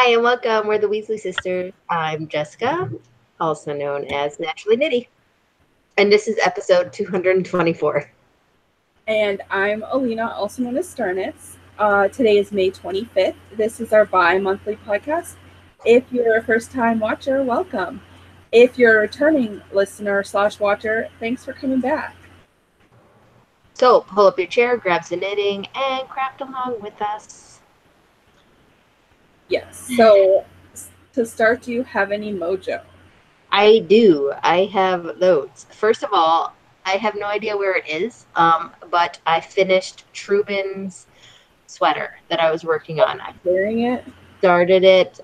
Hi and welcome. We're the Weasley sisters. I'm Jessica, also known as Naturally Nitty, and this is episode 224. And I'm Allena, also known as Starnitz. Today is May 25th. This is our bi-monthly podcast. If you're a first-time watcher, welcome. If you're a returning listener / watcher, thanks for coming back. So pull up your chair, grab some knitting, and craft along with us. Yes. So to start, do you have any mojo? I do. I have loads. First of all, I have no idea where it is, but I finished Trubin's sweater that I was working on. I Wearing it? started it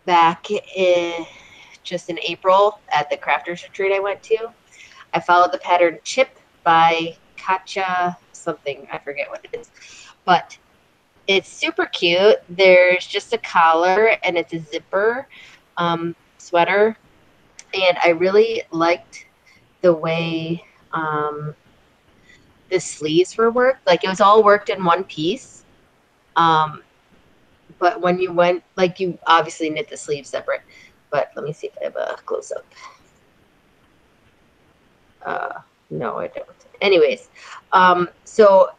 back just in April at the crafters retreat I went to. I followed the pattern Chip by Katja something. I forget what it is. But it's super cute. There's just a collar and it's a zipper sweater. And I really liked the way the sleeves were worked. Like it was all worked in one piece. But when you went, like you obviously knit the sleeves separate. But let me see if I have a close up. No, I don't. Anyways, so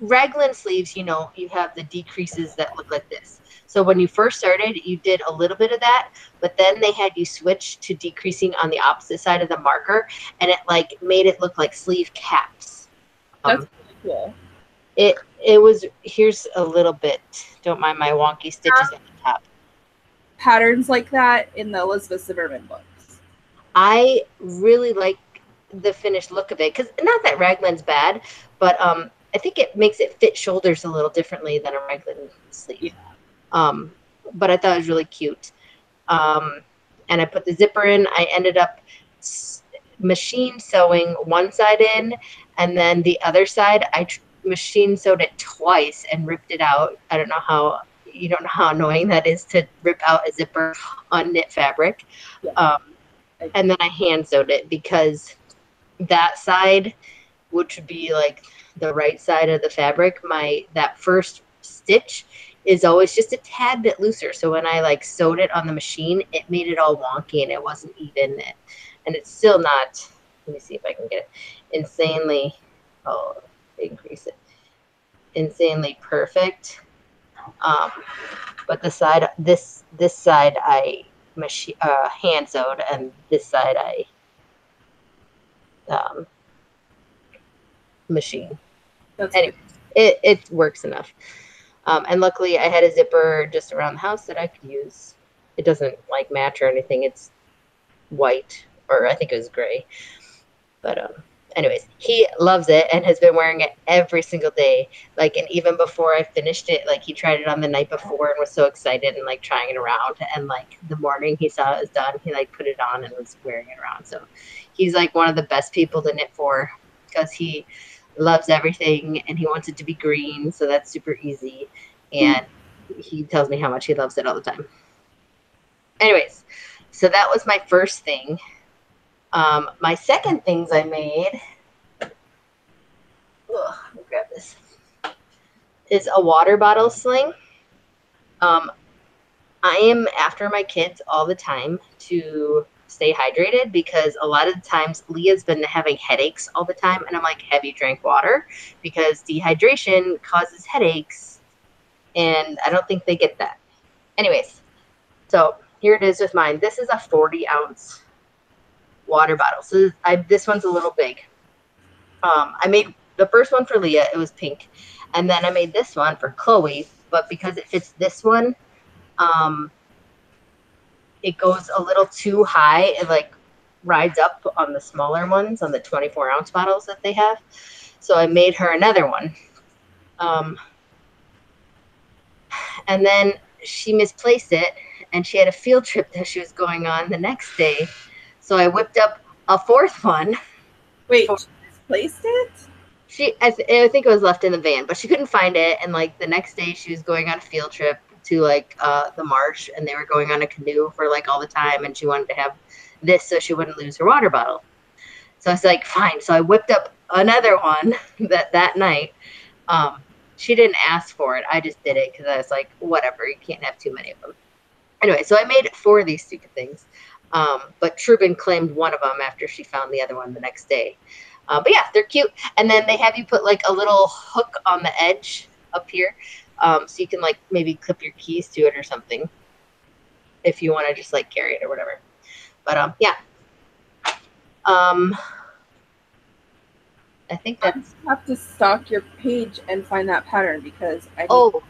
raglan sleeves, you have the decreases that look like this. So when you first started, you did a little bit of that, but then they had you switch to decreasing on the opposite side of the marker, and it like made it look like sleeve caps. That's really cool. It was, here's a little bit, don't mind my wonky stitches at the top. Patterns like that in the Elizabeth Zimmerman books. I really like the finished look of it, because not that raglan's bad, but I think it makes it fit shoulders a little differently than a raglan sleeve. Yeah. But I thought it was really cute. And I put the zipper in. I ended up machine sewing one side in, and then the other side I machine sewed it twice and ripped it out. I don't know how, you don't know how annoying that is to rip out a zipper on knit fabric. Yeah. And then I hand sewed it, because that side, which would be like the right side of the fabric, that first stitch is always just a tad bit looser. So when I like sewed it on the machine, it made it all wonky and it wasn't even, and it's still not, let me see if I can get it insanely, increase it, insanely perfect. But the side, this side I hand sewed, and this side I machine. Anyway, it works enough. And luckily I had a zipper just around the house that I could use. It doesn't like match or anything. It's white, or I think it was gray. But anyways, he loves it and has been wearing it every single day. Like, and even before I finished it, like he tried it on the night before and was so excited and like trying it around. And like the morning he saw it was done, he like put it on and was wearing it around. So he's like one of the best people to knit for, because he loves everything and he wants it to be green, so that's super easy. And he tells me how much he loves it all the time. Anyways, so that was my first thing. My second things I made, let me grab this, is a water bottle sling. I am after my kids all the time to stay hydrated, because a lot of the times Leah's been having headaches all the time, and I'm like, have you drank water? Because dehydration causes headaches, and I don't think they get that. Anyways, so here it is with mine. This is a 40-ounce water bottle. So this one's a little big. I made the first one for Leah. It was pink. And then I made this one for Chloe, but because it fits this one, it goes a little too high. It like rides up on the smaller ones, on the 24-ounce bottles that they have. So I made her another one. And then she misplaced it, and she had a field trip that she was going on the next day. So I whipped up a fourth one. Wait, she misplaced it? I think it was left in the van, but she couldn't find it. And like the next day she was going on a field trip to like the marsh, and they were going on a canoe for like all the time, and she wanted to have this so she wouldn't lose her water bottle. So I was like, fine. So I whipped up another one that night. she didn't ask for it. I just did it because I was like, whatever, you can't have too many of them. Anyway, so I made 4 of these stupid things. But Truben claimed one of them after she found the other one the next day. But yeah, they're cute. And then they have you put like a little hook on the edge up here. So you can like maybe clip your keys to it or something if you want to just like carry it or whatever. But yeah. I think that's. I have to stalk your page and find that pattern because I. Oh,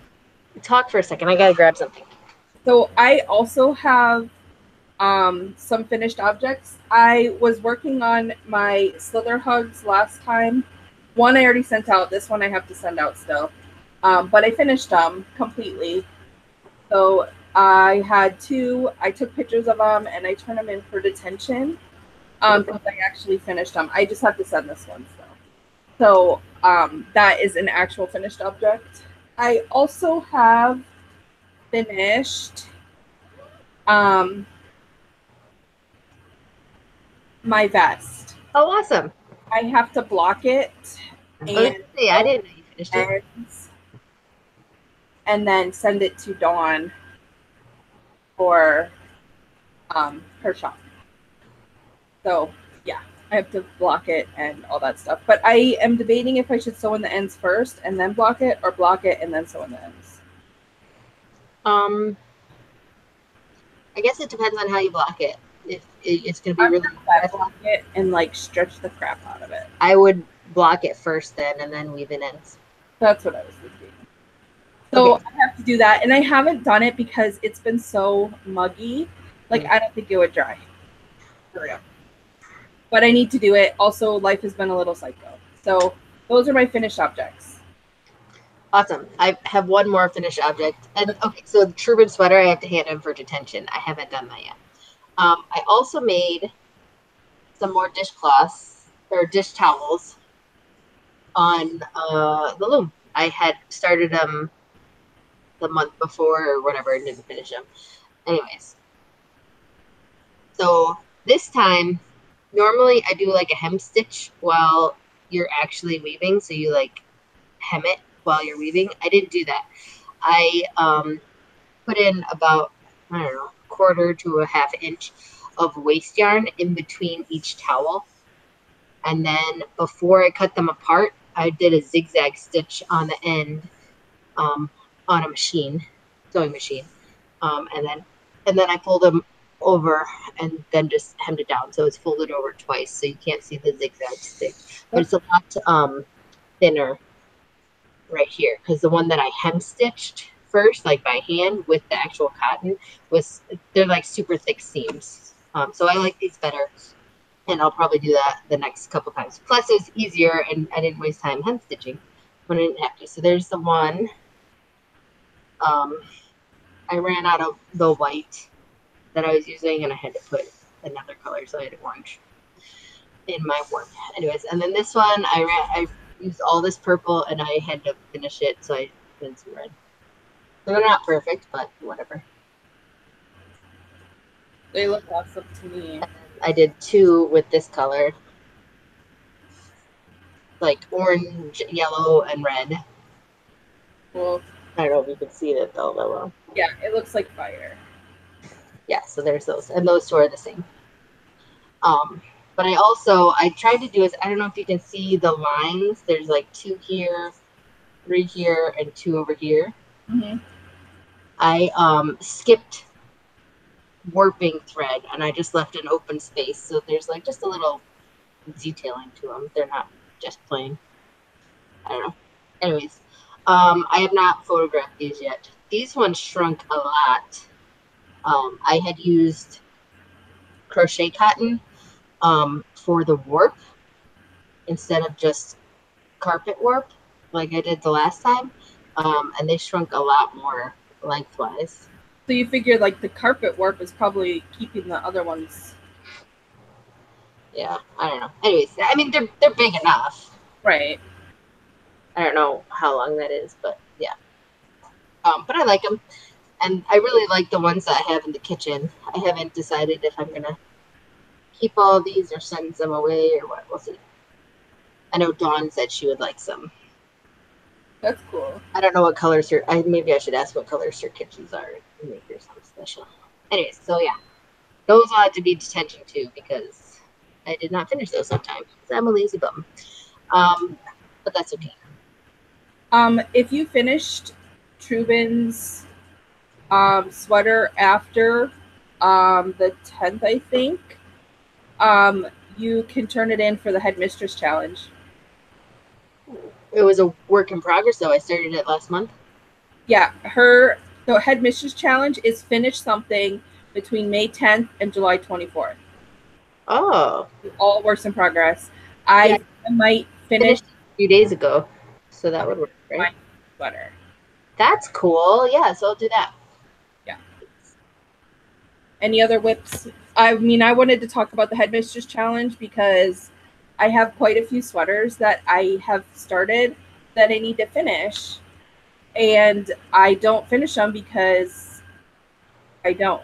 talk for a second. I gotta grab something. So I also have some finished objects. I was working on my Slither Hugs last time. One I already sent out. This one I have to send out still. But I finished them completely. So I had 2. I took pictures of them and I turned them in for detention. Because I actually finished them. I just have to send this one still. So that is an actual finished object. I also have finished my vest. Oh, awesome. I have to block it. And I didn't know you finished it. And then send it to Dawn for her shop. So yeah, I have to block it and all that stuff. But I am debating if I should sew in the ends first and then block it, or block it and then sew in the ends. I guess it depends on how you block it. If it's going to be really block it and like stretch the crap out of it. I would block it first then and then weave in ends. That's what I was thinking. So okay. I have to do that, and I haven't done it because it's been so muggy. Like I don't think it would dry. But I need to do it. Also, life has been a little psycho. So those are my finished objects. Awesome. I have one more finished object. And okay, so the Truben sweater I have to hand in for detention. I haven't done that yet. I also made some more dishcloths or dish towels on the loom. I had started them the month before or whatever and didn't finish them. Anyways. So this time, normally I do like a hem stitch while you're actually weaving. So you like hem it while you're weaving. I didn't do that. I put in about, I don't know, 1/4 to a 1/2 inch of waste yarn in between each towel. And then before I cut them apart, I did a zigzag stitch on the end on a machine, sewing machine. And then I pulled them over and then just hemmed it down. So it's folded over twice, so you can't see the zigzag stitch. But it's a lot thinner right here, because the one that I hem stitched first, like by hand with the actual cotton, they're like super thick seams. So I like these better, and I'll probably do that the next couple times. Plus it was easier and I didn't waste time hem stitching when I didn't have to. So there's the one. I ran out of the white that I was using and I had to put another color, so I had orange in my work. Anyways, and then this one I used all this purple and I had to finish it, so I did some red. So they're not perfect, but whatever. They look awesome to me. I did 2 with this color, like orange, yellow, and red. Well, I don't know if you can see it though, that well. Yeah, it looks like fire. Yeah, so there's those, and those 2 are the same. But I tried to do is, I don't know if you can see the lines. There's like 2 here, 3 here, and 2 over here. Mm-hmm. I skipped warping thread and I just left an open space, so there's like just a little detailing to them. They're not just plain. I don't know. Anyways, I have not photographed these yet. These ones shrunk a lot. I had used crochet cotton for the warp instead of just carpet warp like I did the last time, and they shrunk a lot more lengthwise. So you figured like the carpet warp is probably keeping the other ones. Yeah, I don't know. Anyways, I mean they're big enough. Right. I don't know how long that is, but yeah. But I like them, and I really like the ones that I have in the kitchen. I haven't decided if I'm gonna keep all of these or send them away or what. We'll see. I know Dawn said she would like some. That's cool. I don't know what colors her. Maybe I should ask what colors her kitchens are and make her something special. Anyways, so yeah, those will have to be detention too because I did not finish those on time because I'm a lazy bum. Um, but that's okay. If you finished Trubin's sweater after the 10th, I think, you can turn it in for the headmistress challenge. It was a work in progress though. I started it last month. Yeah, the headmistress challenge is finish something between May 10th and July 24th. Oh, All works in progress. yeah, I might finish finished a few days ago, so that would work, my right? sweater. That's cool. Yeah, so I'll do that. Yeah. Any other whips? I mean, I wanted to talk about the headmistress challenge because I have quite a few sweaters that I have started that I need to finish, and I don't finish them because I don't.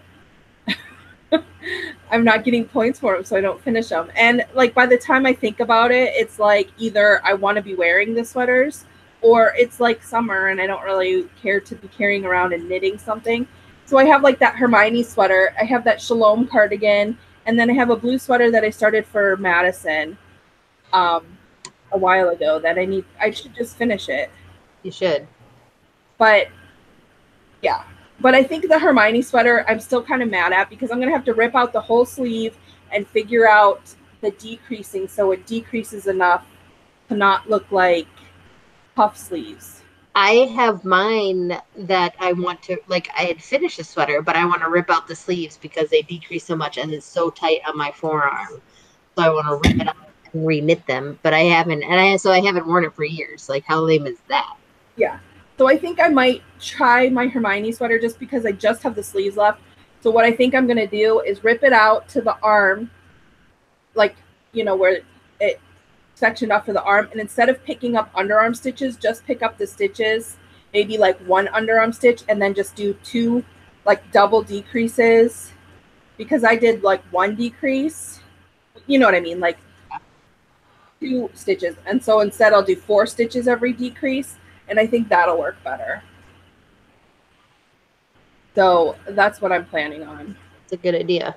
I'm not getting points for them, so I don't finish them. And like by the time I think about it, it's like either I want to be wearing the sweaters or it's like summer and I don't really care to be carrying around and knitting something. So I have like that Hermione sweater, I have that Shalom cardigan, and then I have a blue sweater that I started for Madison a while ago that I should just finish it. You should. But yeah. But I think the Hermione sweater I'm still kind of mad at because I'm going to have to rip out the whole sleeve and figure out the decreasing so it decreases enough to not look like puff sleeves. I have mine that I want to like. I had finished a sweater, but I want to rip out the sleeves because they decrease so much and it's so tight on my forearm. So I want to rip it out and reknit them. But I haven't, and I haven't worn it for years. Like how lame is that? Yeah. So I think I might try my Hermione sweater just because I just have the sleeves left. So what I think I'm going to do is rip it out to the arm, like, where it sectioned off for the arm. And instead of picking up underarm stitches, just pick up the stitches, maybe like one underarm stitch, and then just do two like double decreases because I did like one decrease. You know what I mean? Like 2 stitches. And so instead I'll do 4 stitches every decrease. And I think that'll work better. So that's what I'm planning on. It's a good idea.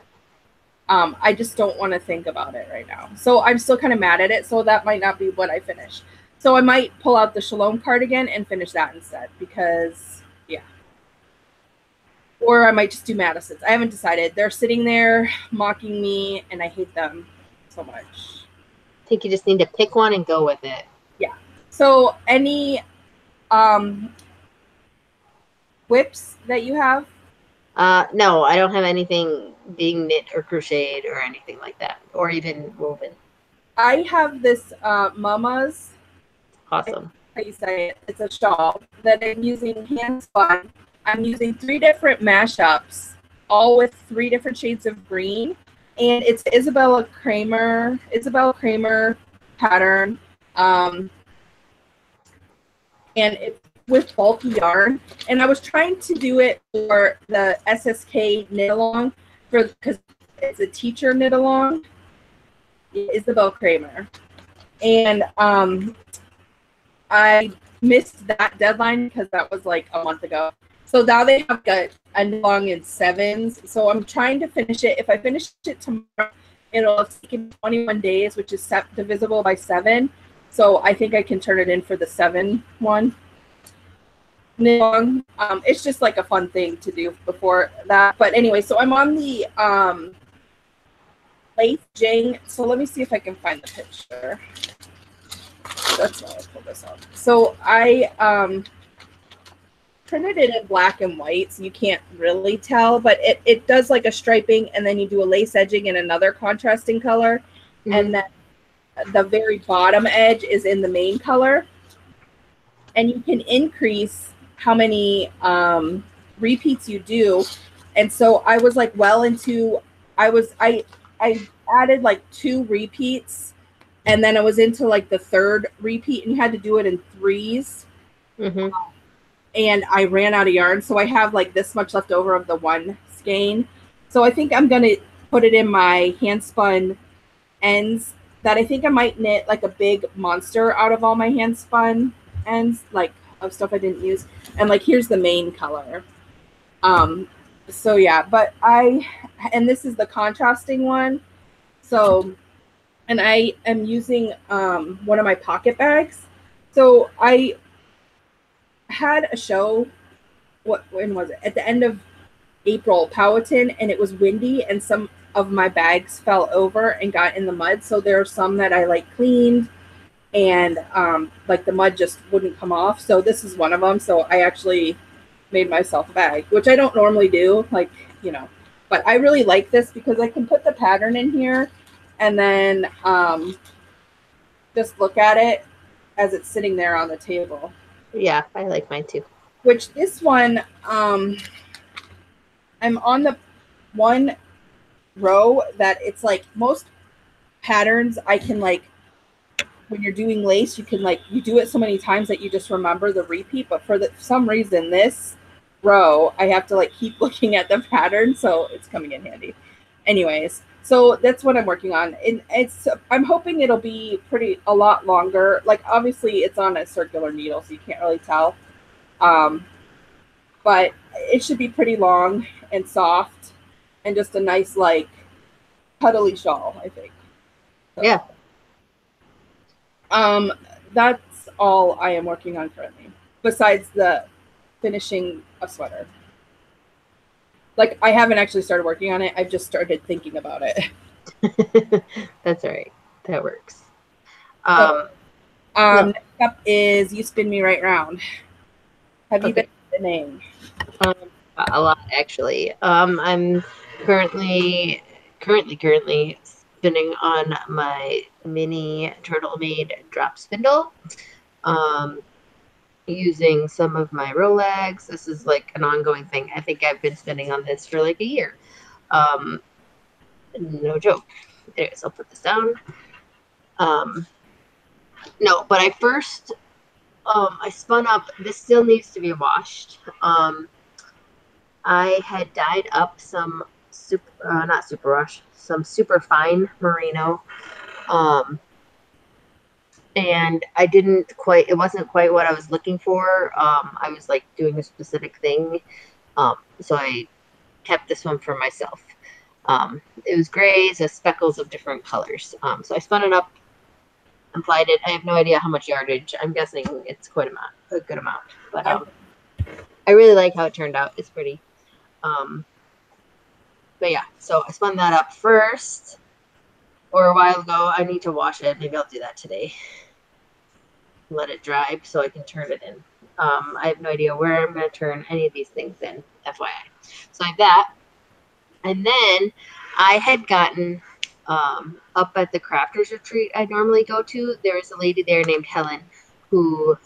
I just don't want to think about it right now. So I'm still kind of mad at it. So that might not be what I finish. So I might pull out the Shalom cardigan and finish that instead because, yeah. Or I might just do Madison's. I haven't decided. They're sitting there mocking me and I hate them so much. I think you just need to pick one and go with it. Yeah. So any whips that you have? No, I don't have anything being knit or crocheted or anything like that, or even woven. I have this Mama's. Awesome. How you say it? It's a shawl that I'm using hand spun. I'm using 3 different mashups, all with 3 different shades of green, and it's Isabella Kramer pattern, and it's with bulky yarn. And I was trying to do it for the SSK knit along because it's a teacher knit along. Isabel Kramer, and I missed that deadline because that was like a month ago. So now they have got a knit along in 7s. So I'm trying to finish it. If I finish it tomorrow, it'll take 21 days, which is divisible by 7. So I think I can turn it in for the 7 one. It's just like a fun thing to do before that. But anyway, so I'm on the Lace Jing. So let me see if I can find the picture. That's why I pulled this up. So I printed it in black and white, so you can't really tell, but it does like a striping, and then you do a lace edging in another contrasting color, and then the very bottom edge is in the main color, and you can increase how many repeats you do. And so I was like well into, I added like 2 repeats, and then I was into like the 3rd repeat, and you had to do it in 3s. And I ran out of yarn, so I have like this much left over of the one skein. So I think I'm gonna put it in my hand spun ends that I think I might knit like a big monster out of all my hand spun ends, like of stuff I didn't use. And like, here's the main color. So yeah, but and this is the contrasting one. So, and I am using one of my pocket bags. So I had a show, when was it? At the end of April, Powhatan, and it was windy, and some of my bags fell over and got in the mud. So there are some that I like cleaned, and like the mud just wouldn't come off. So this is one of them. So I actually made myself a bag, which I don't normally do, like, you know, but I really like this because I can put the pattern in here and then just look at it as it's sitting there on the table. Yeah, I like mine too. Which this one, I'm on the one row that it's like most patterns I can, like, when you're doing lace, you can, like, you do it so many times that you just remember the repeat. But for some reason, this row, I have to like keep looking at the pattern, so it's coming in handy. Anyways, so that's what I'm working on, and I'm hoping it'll be a lot longer. Like, obviously, it's on a circular needle, so you can't really tell. But it should be pretty long and soft, and just a nice, like, cuddly shawl, I think. So, yeah. That's all I am working on currently, besides the finishing a sweater. Like, I haven't actually started working on it. I've just started thinking about it. That's all right. That works. Next up is You Spin Me Right Round. Have you been spinning? A lot, actually. I'm currently spinning on my mini Turtle Made drop spindle. Using some of my Rolex. This is like an ongoing thing. I think I've been spinning on this for like a year. No joke. Anyways, I'll put this down. No, but I first I spun up. This still needs to be washed. I had dyed up some not superwash, some super fine merino. And I didn't quite, it wasn't quite what I was looking for. I was like doing a specific thing. So I kept this one for myself. It was grays with speckles of different colors. So I spun it up, applied it. I have no idea how much yardage. I'm guessing it's quite a good amount. But I really like how it turned out. It's pretty. But yeah, so I spun that up first, or a while ago. I need to wash it. Maybe I'll do that today. Let it dry so I can turn it in. I have no idea where I'm going to turn any of these things in, FYI. So I have that. And then I had gotten up at the crafters retreat I normally go to. There was a lady there named Helen who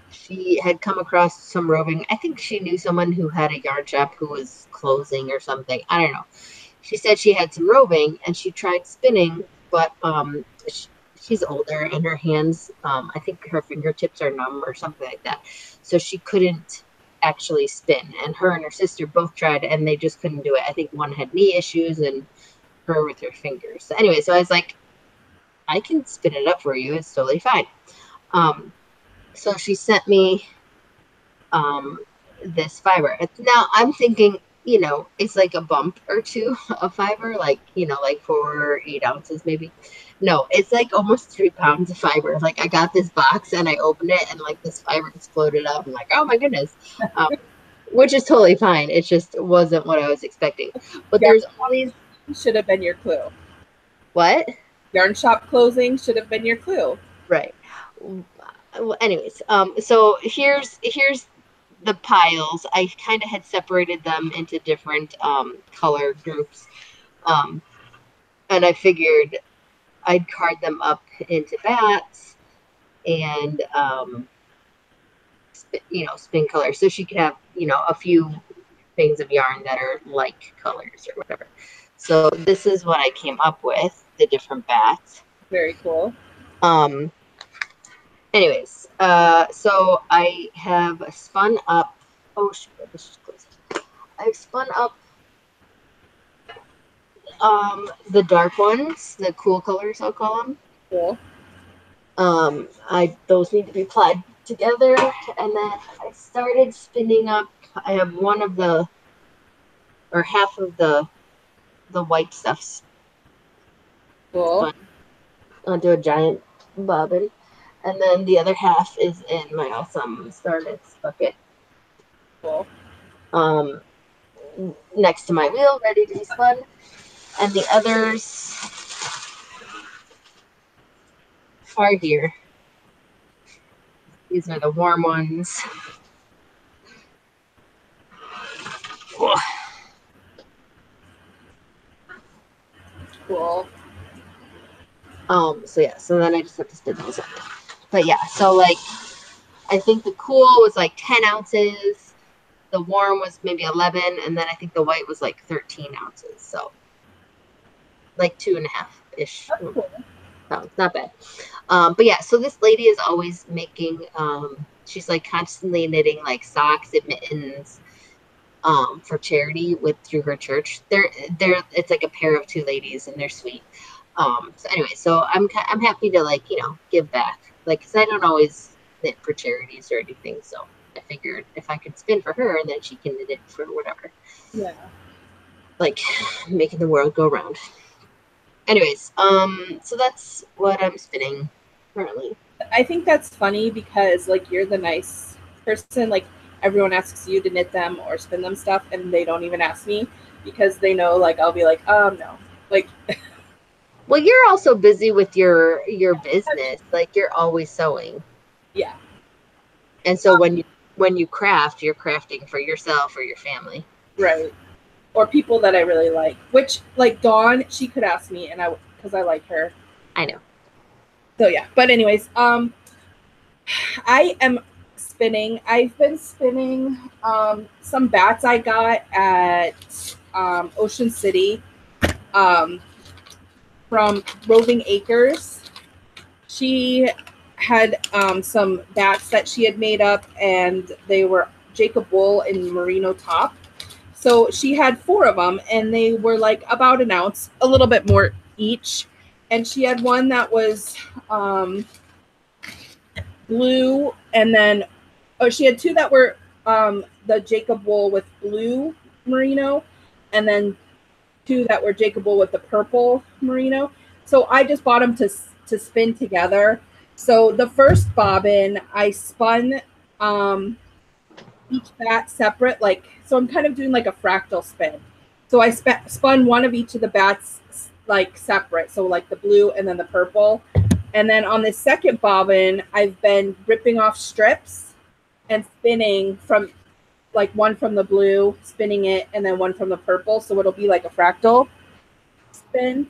she had come across some roving. I think she knew someone who had a yarn shop who was closing or something. I don't know. She said she had some roving and she tried spinning, but she's older and her hands, I think her fingertips are numb or something like that. So she couldn't actually spin. And her and her sister both tried and they just couldn't do it. I think one had knee issues and her with her fingers. So anyway, so I was like, I can spin it up for you. It's totally fine. So she sent me this fiber. Now I'm thinking, you know, it's like a bump or two of fiber, like, you know, like 4 or 8 ounces maybe. No, it's like almost 3 pounds of fiber. Like, I got this box and I opened it and like this fiber exploded up. I'm like, oh my goodness. Which is totally fine. It just wasn't what I was expecting. But there's all these. Should have been your clue. What? Yarn shop closing should have been your clue. Right. Well, anyways, so here's the piles. I kind of had separated them into different color groups, and I figured I'd card them up into bats and spin colors, so she could have, you know, a few things of yarn that are like colors or whatever. So this is what I came up with, the different bats. Very cool. Anyways, so I have spun up. Oh shoot! This is close. I've spun up the dark ones, the cool colors, I'll call them. Cool. Those need to be plied together, and then I started spinning up. I have one of the or half of the white stuffs Cool. spun onto a giant bobbin, and then the other half is in my awesome starlets bucket. Cool. Um, Next to my wheel, ready to be spun, and the others are here. These are the warm ones. Cool. So yeah, so then I just have to spin those up. But yeah, so like I think the cool was like 10 ounces, the warm was maybe 11, and then I think the white was like 13 ounces. So like 2.5 ish. That's cool. No, it's not bad. But yeah, so this lady is always making, she's like constantly knitting like socks and mittens for charity with through her church. It's like a pair of two ladies and they're sweet. So anyway, so I'm happy to like, give back. Like, cause I don't always knit for charities or anything. So I figured if I could spin for her, then she can knit it for whatever. Yeah. Like making the world go round. Anyways, so that's what I'm spinning currently. I think that's funny because like you're the nice person. Like everyone asks you to knit them or spin them stuff, and they don't even ask me because they know like I'll be like, no, like. Well, you're also busy with your business. Like you're always sewing. Yeah. And so when you craft, you're crafting for yourself or your family. Right. Or people that I really like. Which like Dawn, she could ask me, and because I like her. I know. So yeah. But anyways, I am spinning. I've been spinning some bats I got at Ocean City from Roving Acres. She had some bats that she had made up, and they were Jacob Wool and merino top. So she had 4 of them, and they were like about an ounce, a little bit more each. And she had one that was blue, and then she had 2 that were the Jacob Wool with blue merino, and then 2 that were Jacob Wool with the purple merino. So I just bought them to spin together. So the first bobbin, I spun each bat separate, so I'm kind of doing like a fractal spin. So I spun one of each of the bats like separate, so like the blue and then the purple. And then on the second bobbin, I've been ripping off strips and spinning from like one from the blue, spinning it, and then one from the purple. So it'll be like a fractal spin.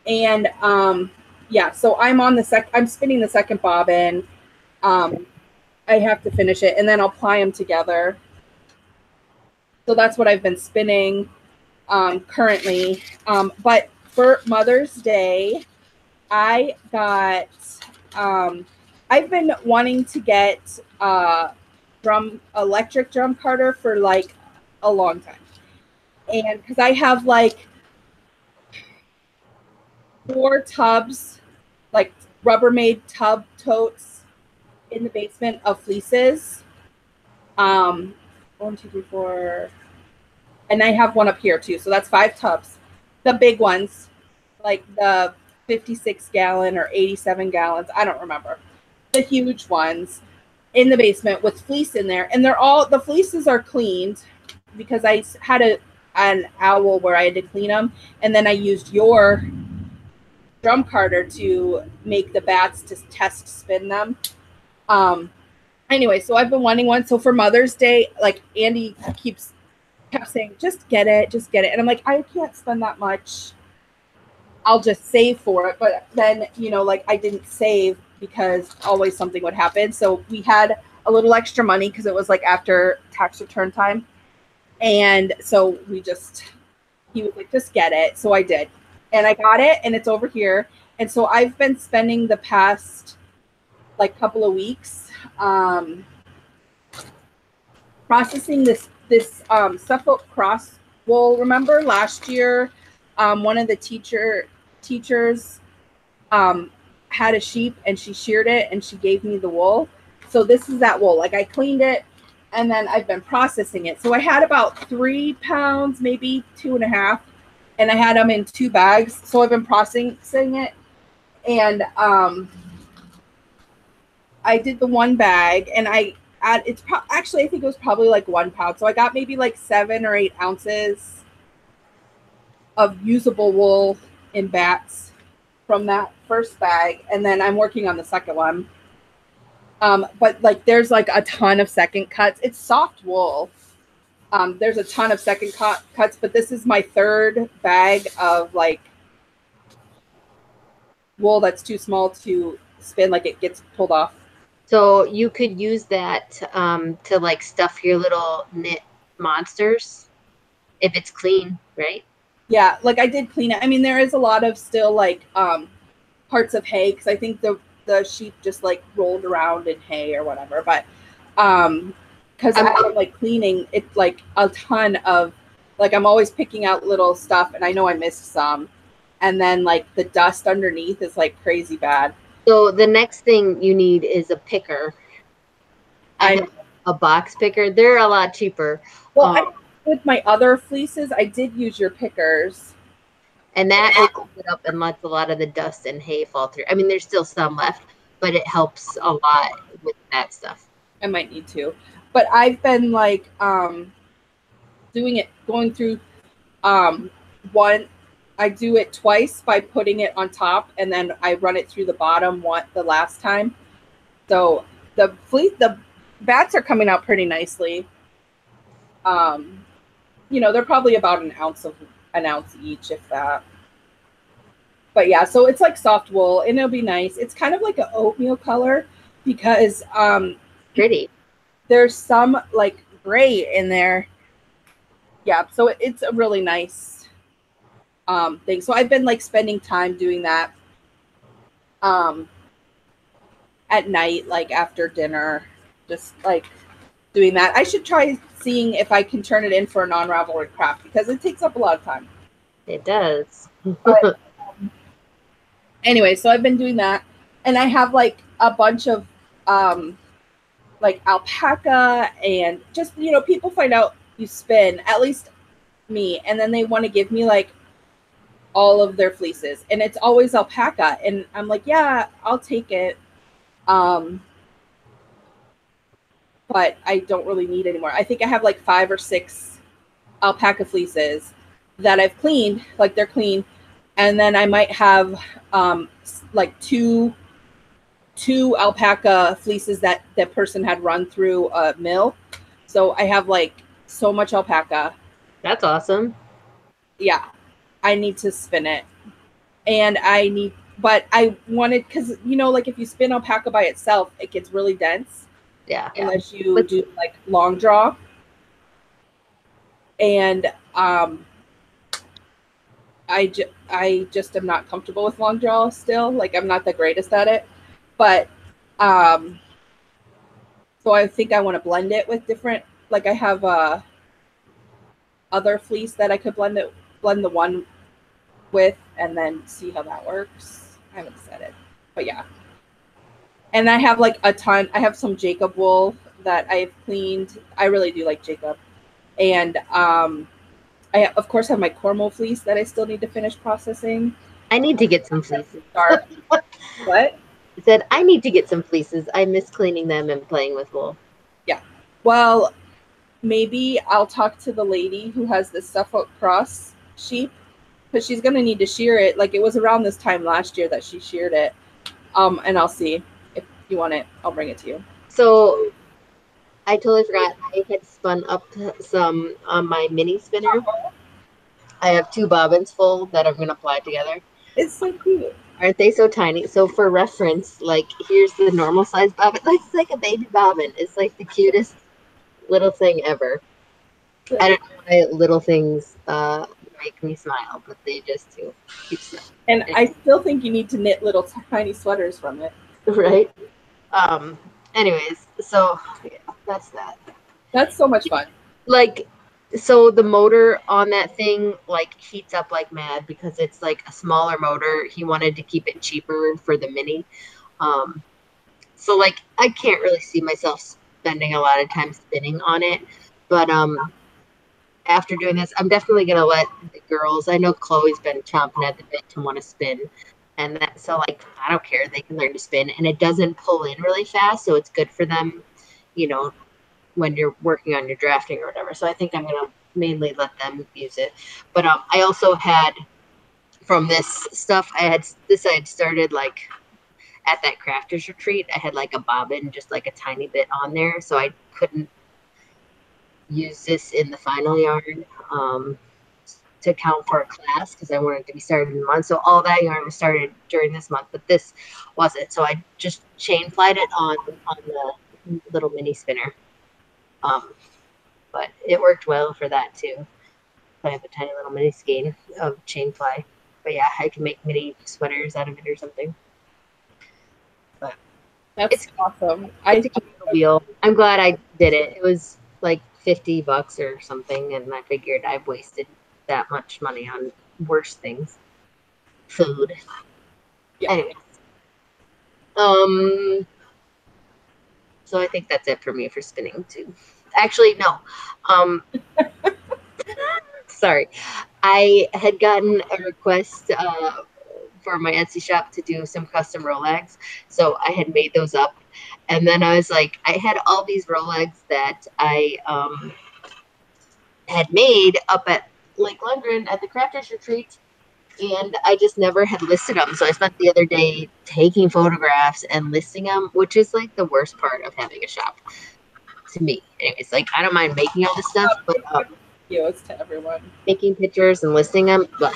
And yeah, so I'm spinning the second bobbin. I have to finish it, and then I'll ply them together. So that's what I've been spinning currently. But for Mother's Day, I got I've been wanting to get electric drum carder for like a long time. And because I have like 4 tubs, like Rubbermaid tub totes in the basement of fleeces. 1, 2, 3, 4. And I have one up here too. So that's 5 tubs. The big ones, like the 56 gallon or 87 gallons. I don't remember. The huge ones in the basement with fleece in there. And the fleeces are cleaned because I had an owl where I had to clean them. And then I used your drum carder to make the bats to test spin them. Anyway, so I've been wanting one. So for Mother's Day, like Andy kept saying, just get it. And I'm like, I can't spend that much. I'll just save for it. But then, like I didn't save because always something would happen. So we had a little extra money because it was like after tax return time. And so he was like, just get it. So I did. And I got it, and it's over here. And so I've been spending the past like couple of weeks processing this Suffolk cross wool. Remember last year, one of the teachers had a sheep and she sheared it and she gave me the wool. So this is that wool. Like I cleaned it and then I've been processing it. So I had about 3 pounds, maybe 2.5, and I had them in 2 bags. So I've been processing it. And I did the 1 bag and actually I think it was probably like 1 pound. So I got maybe like 7 or 8 ounces of usable wool in bats from that first bag, and then I'm working on the second one. But like there's like a ton of second cuts. It's soft wool. There's a ton of second cuts, but this is my 3rd bag of like wool that's too small to spin, like it gets pulled off. So you could use that to like stuff your little knit monsters if it's clean, right? Yeah, like I did clean it. I mean, there is a lot of still like parts of hay because I think the sheep just like rolled around in hay or whatever. But because I'm like cleaning, it's like a ton of like I'm always picking out little stuff, and I know I missed some, and then like the dust underneath is like crazy bad. So the next thing you need is a picker. I have a box picker. They're a lot cheaper. Well, with my other fleeces, I did use your pickers. And that opens it up and lets a lot of the dust and hay fall through. I mean, there's still some left, but it helps a lot with that stuff. I might need to. But I've been like doing it, going through one. I do it twice by putting it on top, and then I run it through the bottom the last time. So the bats are coming out pretty nicely. You know, they're probably about an ounce each, if that. But yeah, so it's like soft wool, and it'll be nice. It's kind of like an oatmeal color because pretty. There's some like gray in there. Yeah, so it's a really nice thing. So I've been like spending time doing that at night, like after dinner, just like doing that. I should try seeing if I can turn it in for a non-ravelry craft because it takes up a lot of time. It does. But, anyway, so I've been doing that, and I have like a bunch of like alpaca, and just, you know, people find out you spin, at least me, and then they want to give me like all of their fleeces, and it's always alpaca, and I'm like, yeah, I'll take it. But I don't really need anymore. I think I have like 5 or 6 alpaca fleeces that I've cleaned, like they're clean. And then I might have like two alpaca fleeces that person had run through a mill. So I have like so much alpaca. That's awesome. Yeah, I need to spin it. And but I wanted, because, you know, like if you spin alpaca by itself, it gets really dense. Yeah. Unless you do like long draw. And I just am not comfortable with long draw still. Like I'm not the greatest at it. But so I think I want to blend it with different, like I have other fleece that I could blend the one with, and then see how that works. I haven't said it, but yeah. And I have like a ton. I have some Jacob wool that I've cleaned. I really do like Jacob. And I, of course, have my Cornwall fleece that I still need to finish processing. I need to get some fleeces. What? I said, I need to get some fleeces. I miss cleaning them and playing with wool. Yeah. Well, maybe I'll talk to the lady who has this Suffolk Cross sheep, because she's going to need to shear it. Like it was around this time last year that she sheared it. And I'll see. If you want it, I'll bring it to you. So I totally forgot. I had spun up some on my mini spinner. I have 2 bobbins full that I'm going to apply together. It's so cute. Aren't they so tiny? So for reference, like here's the normal size bobbin. It's like a baby bobbin. It's like the cutest little thing ever. I don't know why little things make me smile, but they just do. And I still think you need to knit little tiny sweaters from it. Right. Anyways, so yeah, that's that. That's so much fun. Like So the motor on that thing like heats up like mad because it's like a smaller motor. He wanted to keep it cheaper for the mini. Um, so like I can't really see myself spending a lot of time spinning on it, but after doing this, I'm definitely gonna let the girls. I know Chloe's been chomping at the bit to want to spin, and that so like I don't care. They can learn to spin, and it doesn't pull in really fast, so it's good for them. You know, when you're working on your drafting or whatever. So I think I'm gonna mainly let them use it. But I also had from this stuff I had started like at that crafters retreat. I had like a bobbin, just like a tiny bit on there, so I couldn't use this in the final yarn to count for a class because I wanted to be started in the month. So all that yarn was started during this month, but this wasn't. So I just chain plied it on the little mini spinner. Um, but it worked well for that too. I have a tiny little mini skein of chain ply. But yeah, I can make mini sweaters out of it or something. But That's awesome. it's a cute little wheel. I'm glad I did it. It was like $50 or something, and I figured I've wasted that much money on worse things. Food. Yeah. Anyway. Um so I think that's it for me for spinning too. Actually, no. Um sorry. I had gotten a request for my Etsy shop to do some custom Rolex. So I had made those up. And then I was like, I had all these Rolex that I had made up at Lake Lundgren at the Crafters Retreat. And I just never had listed them. So I spent the other day taking photographs and listing them, which is like the worst part of having a shop to me. Anyways, like I don't mind making all this stuff, but It's to everyone. taking pictures and listing them. But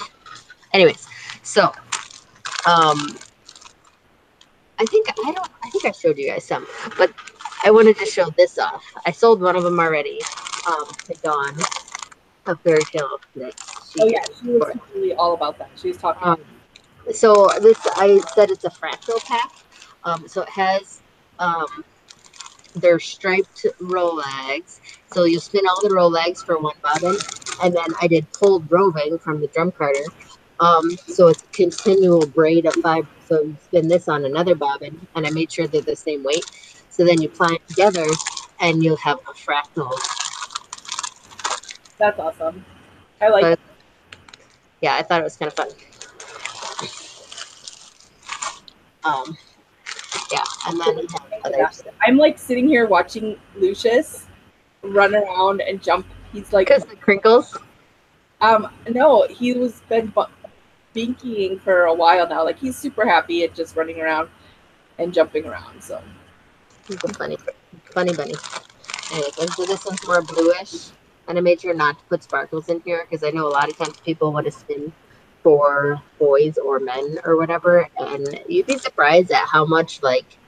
anyways, so I think I showed you guys some, but I wanted to show this off. I sold one of them already to Dawn of Fairy Tale Knits. Oh yeah, she was totally all about that. She was talking. So this I said it's a fractal pack. So it has their striped Rolegs. So you spin all the Rolegs for one bobbin, and then I did pulled roving from the drum carder. So it's a continual braid of fiber. So you spin this on another bobbin, and I made sure they're the same weight. So then you ply it together, and you'll have a fractal. That's awesome. I like it. Yeah, I thought it was kind of fun. Yeah, and then others. I'm like sitting here watching Lucius run around and jump. He's like, because the crinkles. No, he was been binkying for a while now. Like he's super happy at just running around and jumping around. So he's a funny bunny. Anyway, so this one's more bluish, and I made sure not to put sparkles in here because I know a lot of times people want to spin for boys or men or whatever, and you'd be surprised at how much like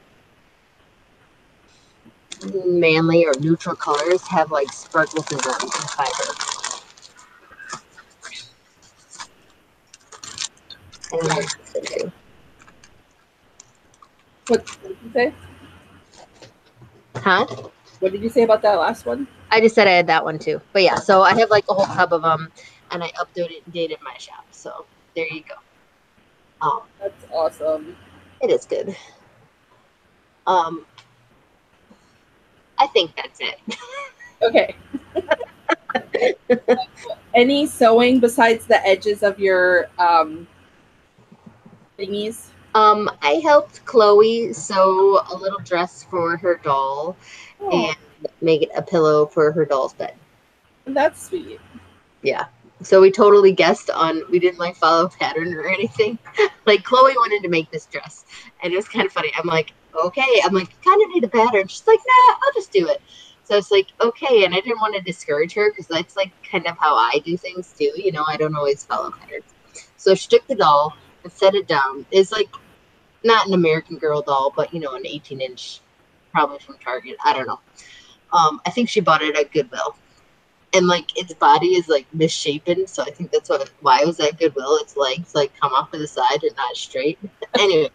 manly or neutral colors have like sparkles in them in fiber. And then too. what did you say? Huh? What did you say about that last one? I just said I had that one too. But yeah, so I have like a whole tub of them, and I updated my shop. So there you go. That's awesome. It is good. I think that's it. Okay. Any sewing besides the edges of your thingies? I helped Chloe sew a little dress for her doll and make it a pillow for her doll's bed. That's sweet. Yeah. So we totally guessed on, we didn't like follow pattern or anything. Like Chloe wanted to make this dress and it was kind of funny. I'm like, okay. I'm like, kind of need a pattern. She's like, nah, I'll just do it. So it's like, okay. And I didn't want to discourage her because that's like kind of how I do things too. You know, I don't always follow patterns. So she took the doll and set it down. It's like not an American Girl doll, but you know, an 18-inch, probably from Target. I don't know. I think she bought it at Goodwill. And like its body is like misshapen, so I think that's why it was at Goodwill. Its legs like come off to the side and not straight. Anyway,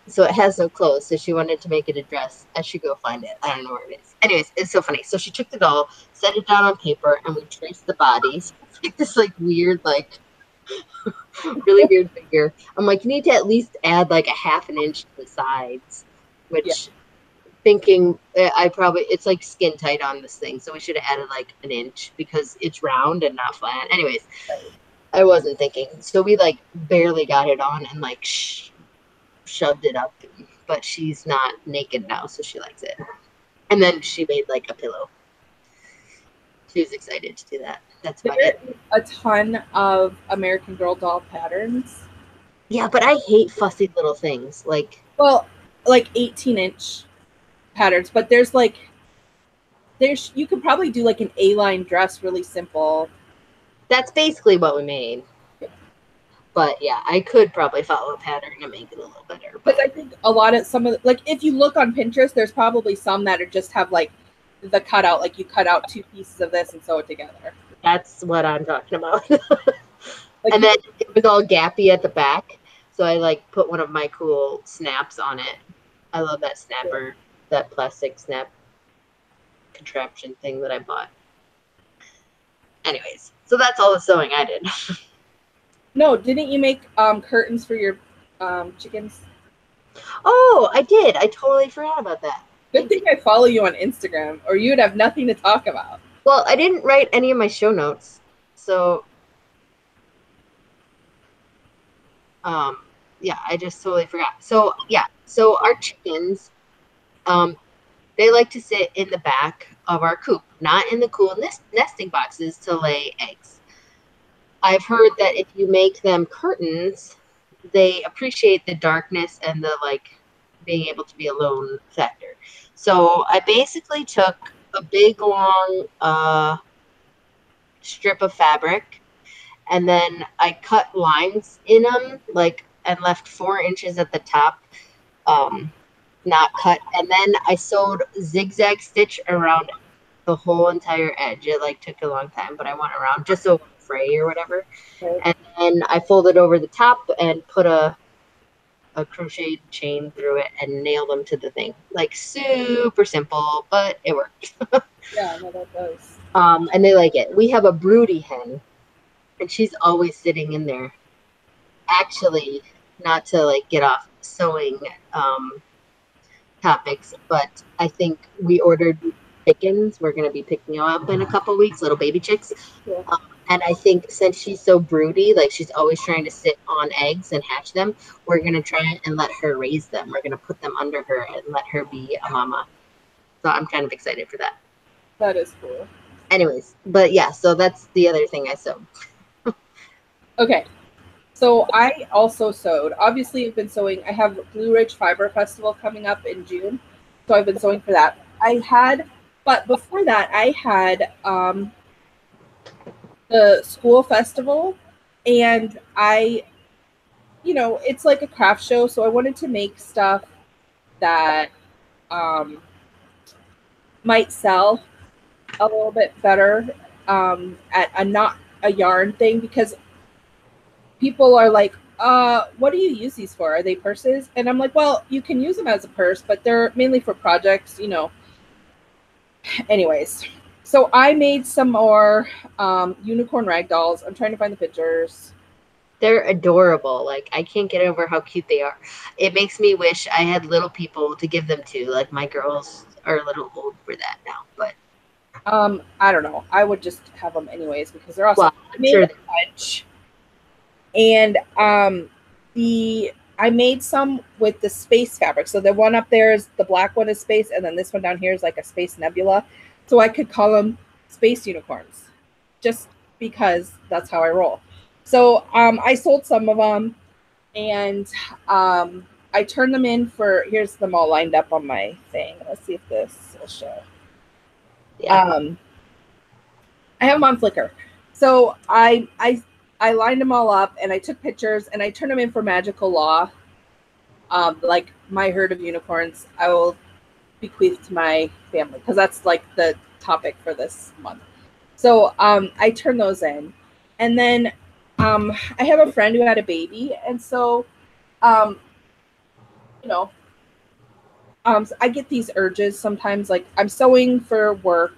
So it has no clothes. So she wanted to make it a dress. I should go find it. I don't know where it is. Anyways, it's so funny. So she took the doll, set it down on paper, and we traced the bodies. Like this like weird, like really weird figure. I'm like, you need to at least add like a half an inch to the sides, Yeah. which thinking I probably it's like skin tight on this thing, so we should have added like an inch because it's round and not flat. Anyways, I wasn't thinking, so we like barely got it on and like shoved it up, but she's not naked now, so she likes it. And then she made like a pillow. She was excited to do that. That's about There it. is a ton of American Girl doll patterns. Yeah, but I hate fussy little things. Like, Well, like 18-inch patterns, but there's you could probably do like an A-line dress really simple. that's basically what we made. But yeah, I could probably follow a pattern and make it a little better. Because But I think a lot of some of like if you look on Pinterest, there's probably some that are just have like the cutout, like you cut out 2 pieces of this and sew it together. that's what I'm talking about. Like, And then it was all gappy at the back. So I like put one of my cool snaps on it. I love that snapper, that plastic snap contraption thing that I bought. Anyways, so that's all the sewing I did. no, didn't you make curtains for your chickens? Oh, I did. I totally forgot about that. Good thing I follow you on Instagram, or you'd have nothing to talk about. Well, I didn't write any of my show notes. So yeah, I just totally forgot. So yeah, so our chickens, um, they like to sit in the back of our coop, not in the cool nesting boxes to lay eggs. I've heard that if you make them curtains, they appreciate the darkness and the like being able to be alone factor. So I basically took a big long strip of fabric and then I cut lines in them like and left 4 inches at the top not cut, and then I sewed zigzag stitch around the whole entire edge. It like took a long time, but I went around just so it wouldn't fray or whatever. Right. And then I folded over the top and put a crocheted chain through it and nailed them to the thing. Like super simple, but it worked. Yeah, no, that does. And they like it. We have a broody hen, and she's always sitting in there. Actually, not to like get off sewing topics, but I think we ordered chickens. We're going to be picking them up in a couple weeks, little baby chicks. Yeah. And I think since she's so broody, like she's always trying to sit on eggs and hatch them, we're going to try and let her raise them. We're going to put them under her and let her be a mama. So I'm kind of excited for that. That is cool. Anyways, but yeah, so that's the other thing I sewed. Okay. So I also sewed. Obviously, I've been sewing. I have Blue Ridge Fiber Festival coming up in June. So I've been sewing for that. But before that, I had the school festival, and it's like a craft show. So I wanted to make stuff that might sell a little bit better at a not a yarn thing, because people are like, what do you use these for? Are they purses? And I'm like, well, you can use them as a purse, but they're mainly for projects, Anyways, so I made some more unicorn rag dolls. I'm trying to find the pictures. They're adorable. Like I can't get over how cute they are. It makes me wish I had little people to give them to. Like my girls are a little old for that now, but I don't know. I would just have them anyways because they're awesome. well, I'm sure they and I made some with the space fabric. So the one up there is the black one is space, and then this one down here is like a space nebula. So I could call them space unicorns, just because that's how I roll. So I sold some of them, and I turned them in for. Here's them all lined up on my thing. Let's see if this will show. yeah. I have them on Flickr. So I lined them all up and I took pictures and I turned them in for Magical Law. Like my herd of unicorns, I will bequeath to my family because that's like the topic for this month. So I turned those in, and then I have a friend who had a baby, and so you know, I get these urges sometimes, like I'm sewing for work,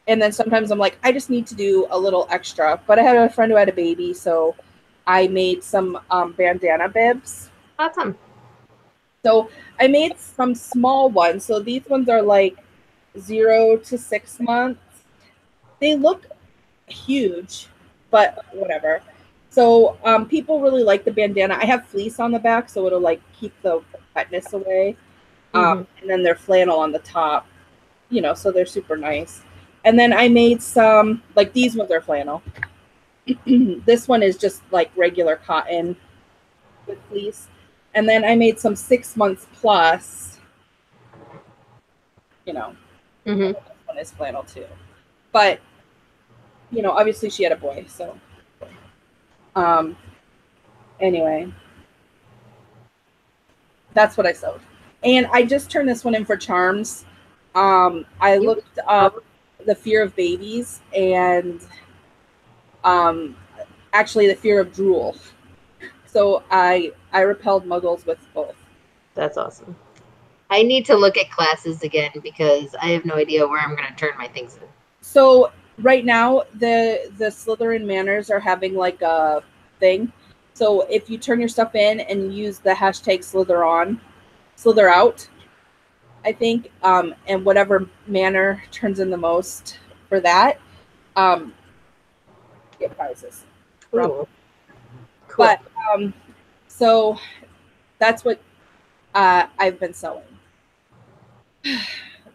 and then sometimes I'm like, I just need to do a little extra. But I had a friend who had a baby, so I made some bandana bibs. Awesome. So I made some small ones. So these ones are like 0 to 6 months. They look huge, but whatever. So people really like the bandana. I have fleece on the back, so it'll like keep the wetness away. And then they're flannel on the top, so they're super nice. And then I made some, like these ones are flannel. This one is just like regular cotton with fleece. And then I made some 6 months plus, this one is flannel too. But, obviously she had a boy, so. Anyway, that's what I sewed. And I just turned this one in for charms. I looked up the fear of babies and actually the fear of drool. So I repelled muggles with both. That's awesome. I need to look at classes again because I have no idea where I'm going to turn my things in. So right now the Slytherin Manors are having like a thing. So if you turn your stuff in and use the hashtag Slither out, I think, and whatever manor turns in the most for that, get prizes. Cool. But so that's what I've been sewing.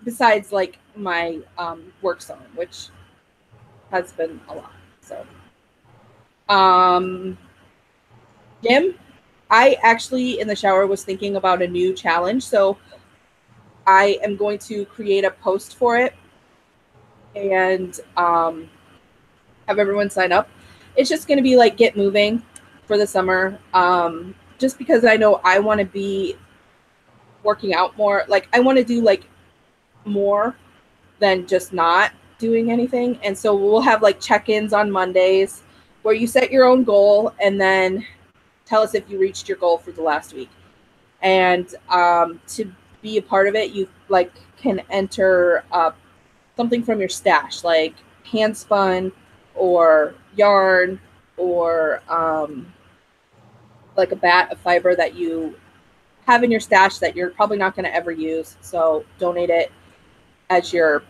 Besides, like my work sewing, which has been a lot. So, Jim, I actually in the shower was thinking about a new challenge. So I am going to create a post for it and have everyone sign up. It's just going to be like get moving for the summer. Just because I know I want to be working out more. Like I want to do like more than just not doing anything. And so we'll have like check-ins on Mondays where you set your own goal and then tell us if you reached your goal for the last week. And to be a part of it, you like can enter something from your stash, like hand spun or yarn or like a bat of fiber that you have in your stash that you're probably not going to ever use. So donate it as your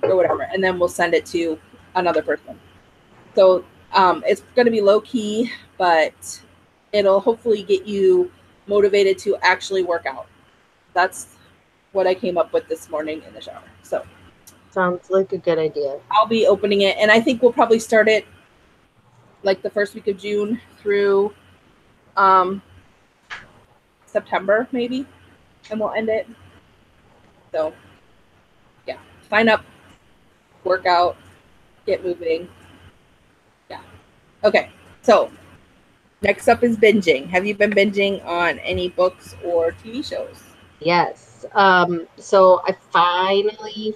or whatever, and then we'll send it to another person. So it's going to be low key, but it'll hopefully get you motivated to actually work out. That's what I came up with this morning in the shower. So sounds like a good idea. I'll be opening it, and I think we'll probably start it like the first week of June through September maybe, and we'll end it. So yeah, sign up, work out, get moving. Yeah. Okay. So next up is binging. Have you been binging on any books or TV shows? Yes. So I finally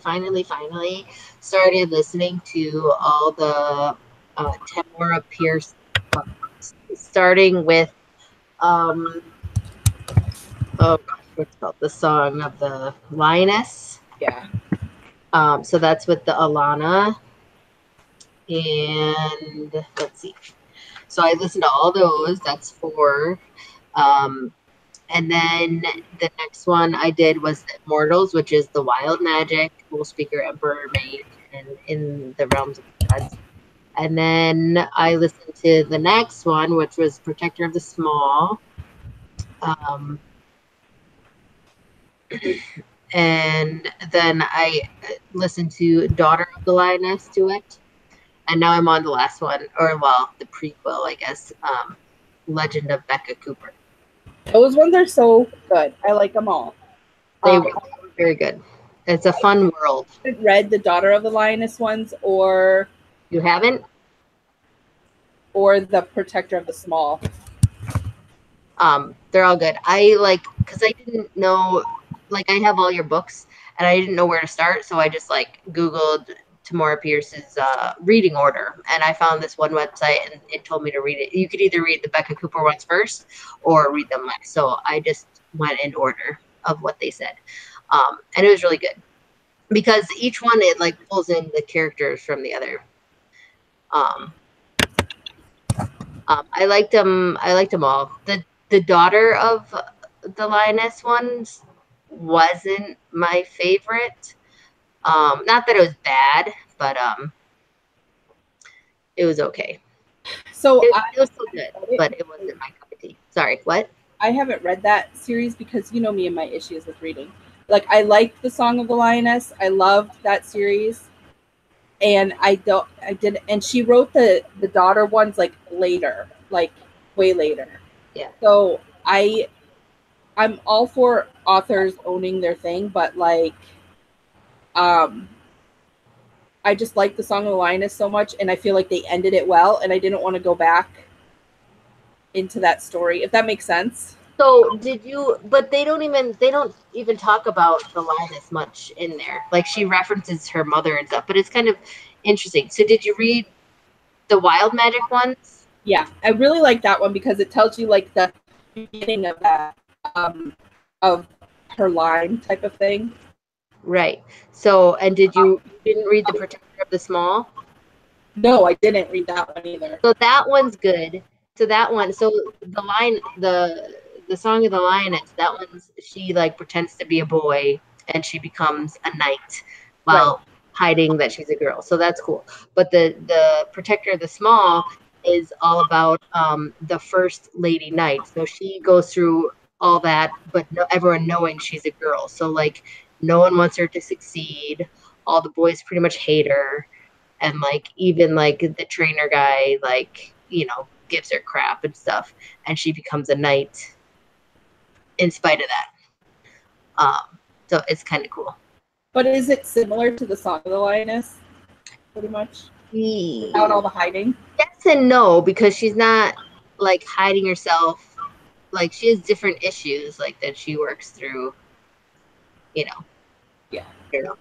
started listening to all the Tamora Pierce books, starting with oh gosh, what's called the Song of the Lioness. Yeah. So that's with the Allena, and let's see. So I listened to all those. That's 4. And then the next one I did was the Immortals, which is the Wild Magic, Rule Speaker, Emperor, Mage, and in the Realms of Gods. And then I listened to the next one, which was Protector of the Small. And then I listened to Daughter of the Lioness to it. And now I'm on the last one, or well, the prequel, I guess, Legend of Becca Cooper. Those ones are so good. I like them all. They were very good. It's a fun world. I haven't read the Daughter of the Lioness ones, or you haven't, or the Protector of the Small. They're all good. I like because I didn't know. Like I have all your books, and I didn't know where to start, so I just like Googled Tamora Pierce's reading order, and I found this one website, and it told me to read it. You could either read the Becca Cooper ones first, or read them last. So I just went in order of what they said, and it was really good because each one it like pulls in the characters from the other. I liked them. I liked them all. The daughter of the lioness ones wasn't my favorite. Not that it was bad, but it was okay. So It was still good, but it wasn't my cup of tea. Sorry, what? I haven't read that series because you know me and my issues with reading. Like I liked the Song of the Lioness. I loved that series. And I did, and she wrote the daughter ones like later, like way later. Yeah. So I'm all for authors owning their thing, but like, I just like the Song of the Lioness so much, and I feel like they ended it well, and I didn't want to go back into that story, if that makes sense. So did you? But they don't even talk about the lioness much in there. Like she references her mother and stuff, but it's kind of interesting. So did you read the Wild Magic ones? Yeah, I really like that one because it tells you like the beginning of that, of her line type of thing. Right. So, and you didn't read The Protector of the Small? No, I didn't read that one either. So that one's good. So that one, so the Song of the Lioness, that one's, she like pretends to be a boy and she becomes a knight while hiding that she's a girl. So that's cool. But the Protector of the Small is all about the first lady knight. So she goes through all that, but everyone knowing she's a girl. So like no one wants her to succeed. All the boys pretty much hate her. And like even like the trainer guy, like, you know, gives her crap and stuff. And she becomes a knight in spite of that. So it's kind of cool. But is it similar to the Song of the Lioness? Pretty much. Without all the hiding? Yes and no, because she's not like hiding herself. Like she has different issues like that she works through, you know. Yeah. You know.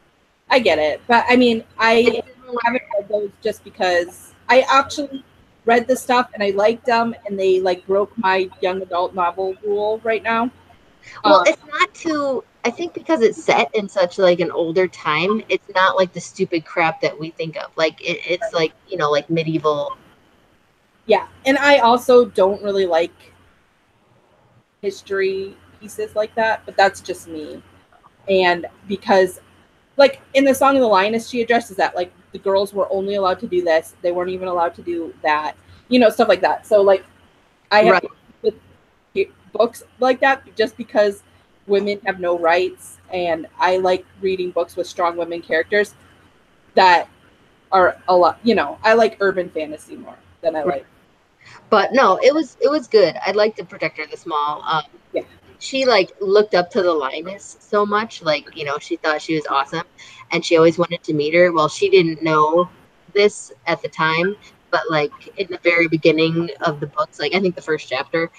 I get it. But I mean, I haven't read those just because I actually read the stuff and I liked them and they like broke my young adult novel rule right now. Well, it's not too, I think because it's set in such like an older time, it's not like the stupid crap that we think of. Like it's like, you know, like medieval. Yeah. And I also don't really like history pieces like that, but that's just me. And because like in the Song of the Lioness, she addresses that like the girls were only allowed to do this, they weren't even allowed to do that, you know, stuff like that. So like I have with books like that just because women have no rights, and I like reading books with strong women characters that are a lot, you know, I like urban fantasy more than I like. But no, it was good. I'd like to protect her the small. Yeah. She like looked up to the lioness so much, like, you know, she thought she was awesome and she always wanted to meet her. Well, she didn't know this at the time, but like in the very beginning of the books, like I think the first chapter,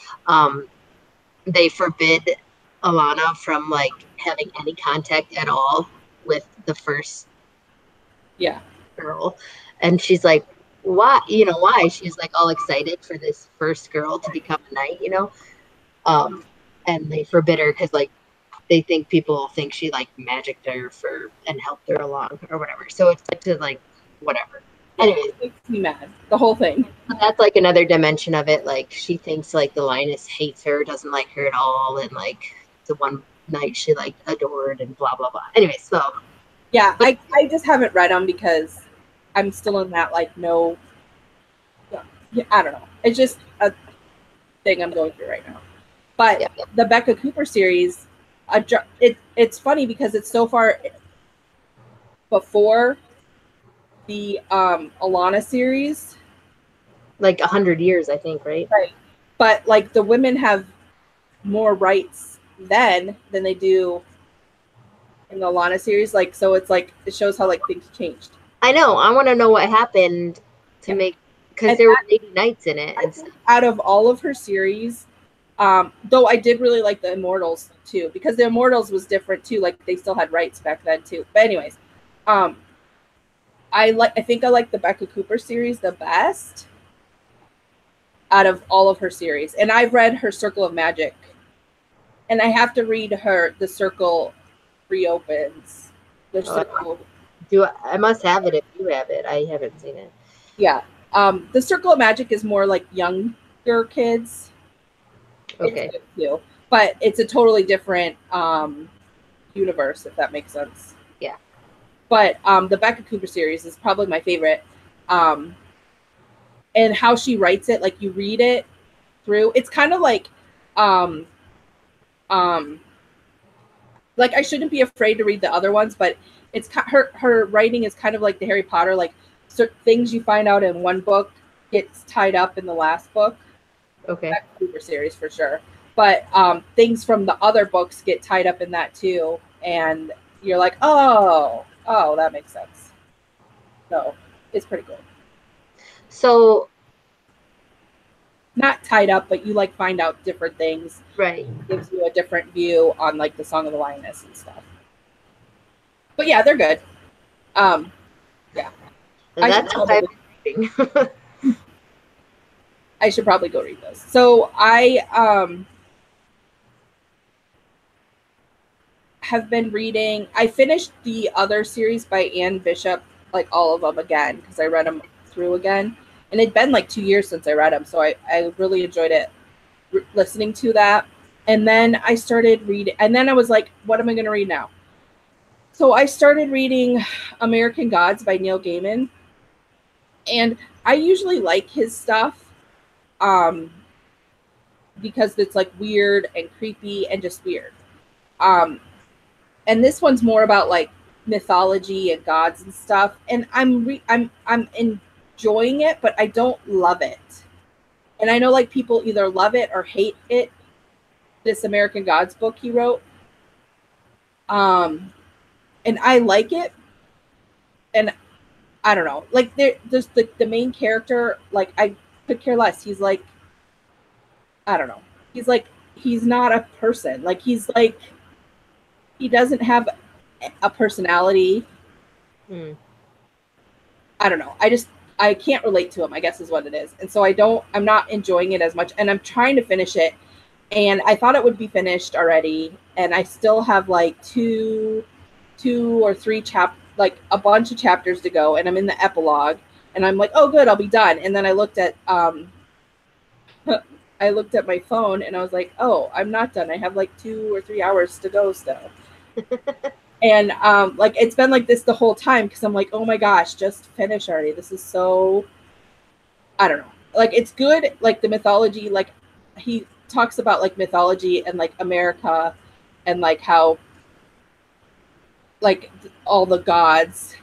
they forbid Allena from like having any contact at all with the first girl. And she's like, why? You know, why? She's like all excited for this first girl to become a knight, you know? And they forbid her because like they think people think she like magicked her and helped her along or whatever. So it's like to like whatever. Anyways, it makes me mad. The whole thing. That's like another dimension of it. Like she thinks like the lioness hates her, doesn't like her at all, and like the one night she like adored and blah blah blah. Anyway, so yeah, I just haven't read them because I'm still in that like no. Yeah, I don't know. It's just a thing I'm going through right now. But the Becca Cooper series, it's funny because it's so far before the Allena series. Like 100 years, I think, right? Right. But like the women have more rights then than they do in the Allena series. Like, so it's like, it shows how like things changed. I know. I want to know what happened to make, because there were lady knights in it. And out of all of her series, though I did really like the Immortals too, because the Immortals was different too. Like they still had rights back then too. But anyways, I think I like the Becca Cooper series the best out of all of her series. And I've read her Circle of Magic. And I have to read her The Circle Reopens. The Circle. I must have it if you have it. I haven't seen it. Yeah. The Circle of Magic is more like younger kids. Okay. It's good too. But it's a totally different universe, if that makes sense. Yeah. But the Becca Cooper series is probably my favorite. And how she writes it, like you read it through, it's kind of like like I shouldn't be afraid to read the other ones, but it's her writing is kind of like the Harry Potter, like certain things you find out in one book gets tied up in the last book. Okay. That Cooper series for sure. But things from the other books get tied up in that too, and you're like, oh, that makes sense. So it's pretty cool. So not tied up, but you like find out different things. Right. It gives you a different view on like the Song of the Lioness and stuff. But yeah, they're good. Yeah. That's I should probably go read those. So I have been reading. I finished the other series by Anne Bishop, like all of them again, because I read them through again. And it'd been like 2 years since I read them, so I really enjoyed it listening to that. And then I started reading, and then I was like, what am I going to read now? So I started reading American Gods by Neil Gaiman. And I usually like his stuff because it's like weird and creepy and just weird. And this one's more about like mythology and gods and stuff. And I'm enjoying it, but I don't love it. And I know like people either love it or hate it. This American Gods book he wrote. And I like it. And I don't know. Like there's the main character, like I could care less. He's like, I don't know. He's like, he's not a person. Like he's like, he doesn't have a personality. I don't know. I can't relate to him, I guess is what it is. And so I'm not enjoying it as much. And I'm trying to finish it. And I thought it would be finished already. And I still have like two or three like a bunch of chapters to go. And I'm in the epilogue. And I'm like, oh, good, I'll be done. And then I looked at my phone and I was like, oh, I'm not done. I have like 2 or 3 hours to go still. And like it's been like this the whole time because I'm like, oh my gosh, just finish already. This is so, I don't know. Like it's good, like the mythology, like he talks about like mythology and like America and like how like all the gods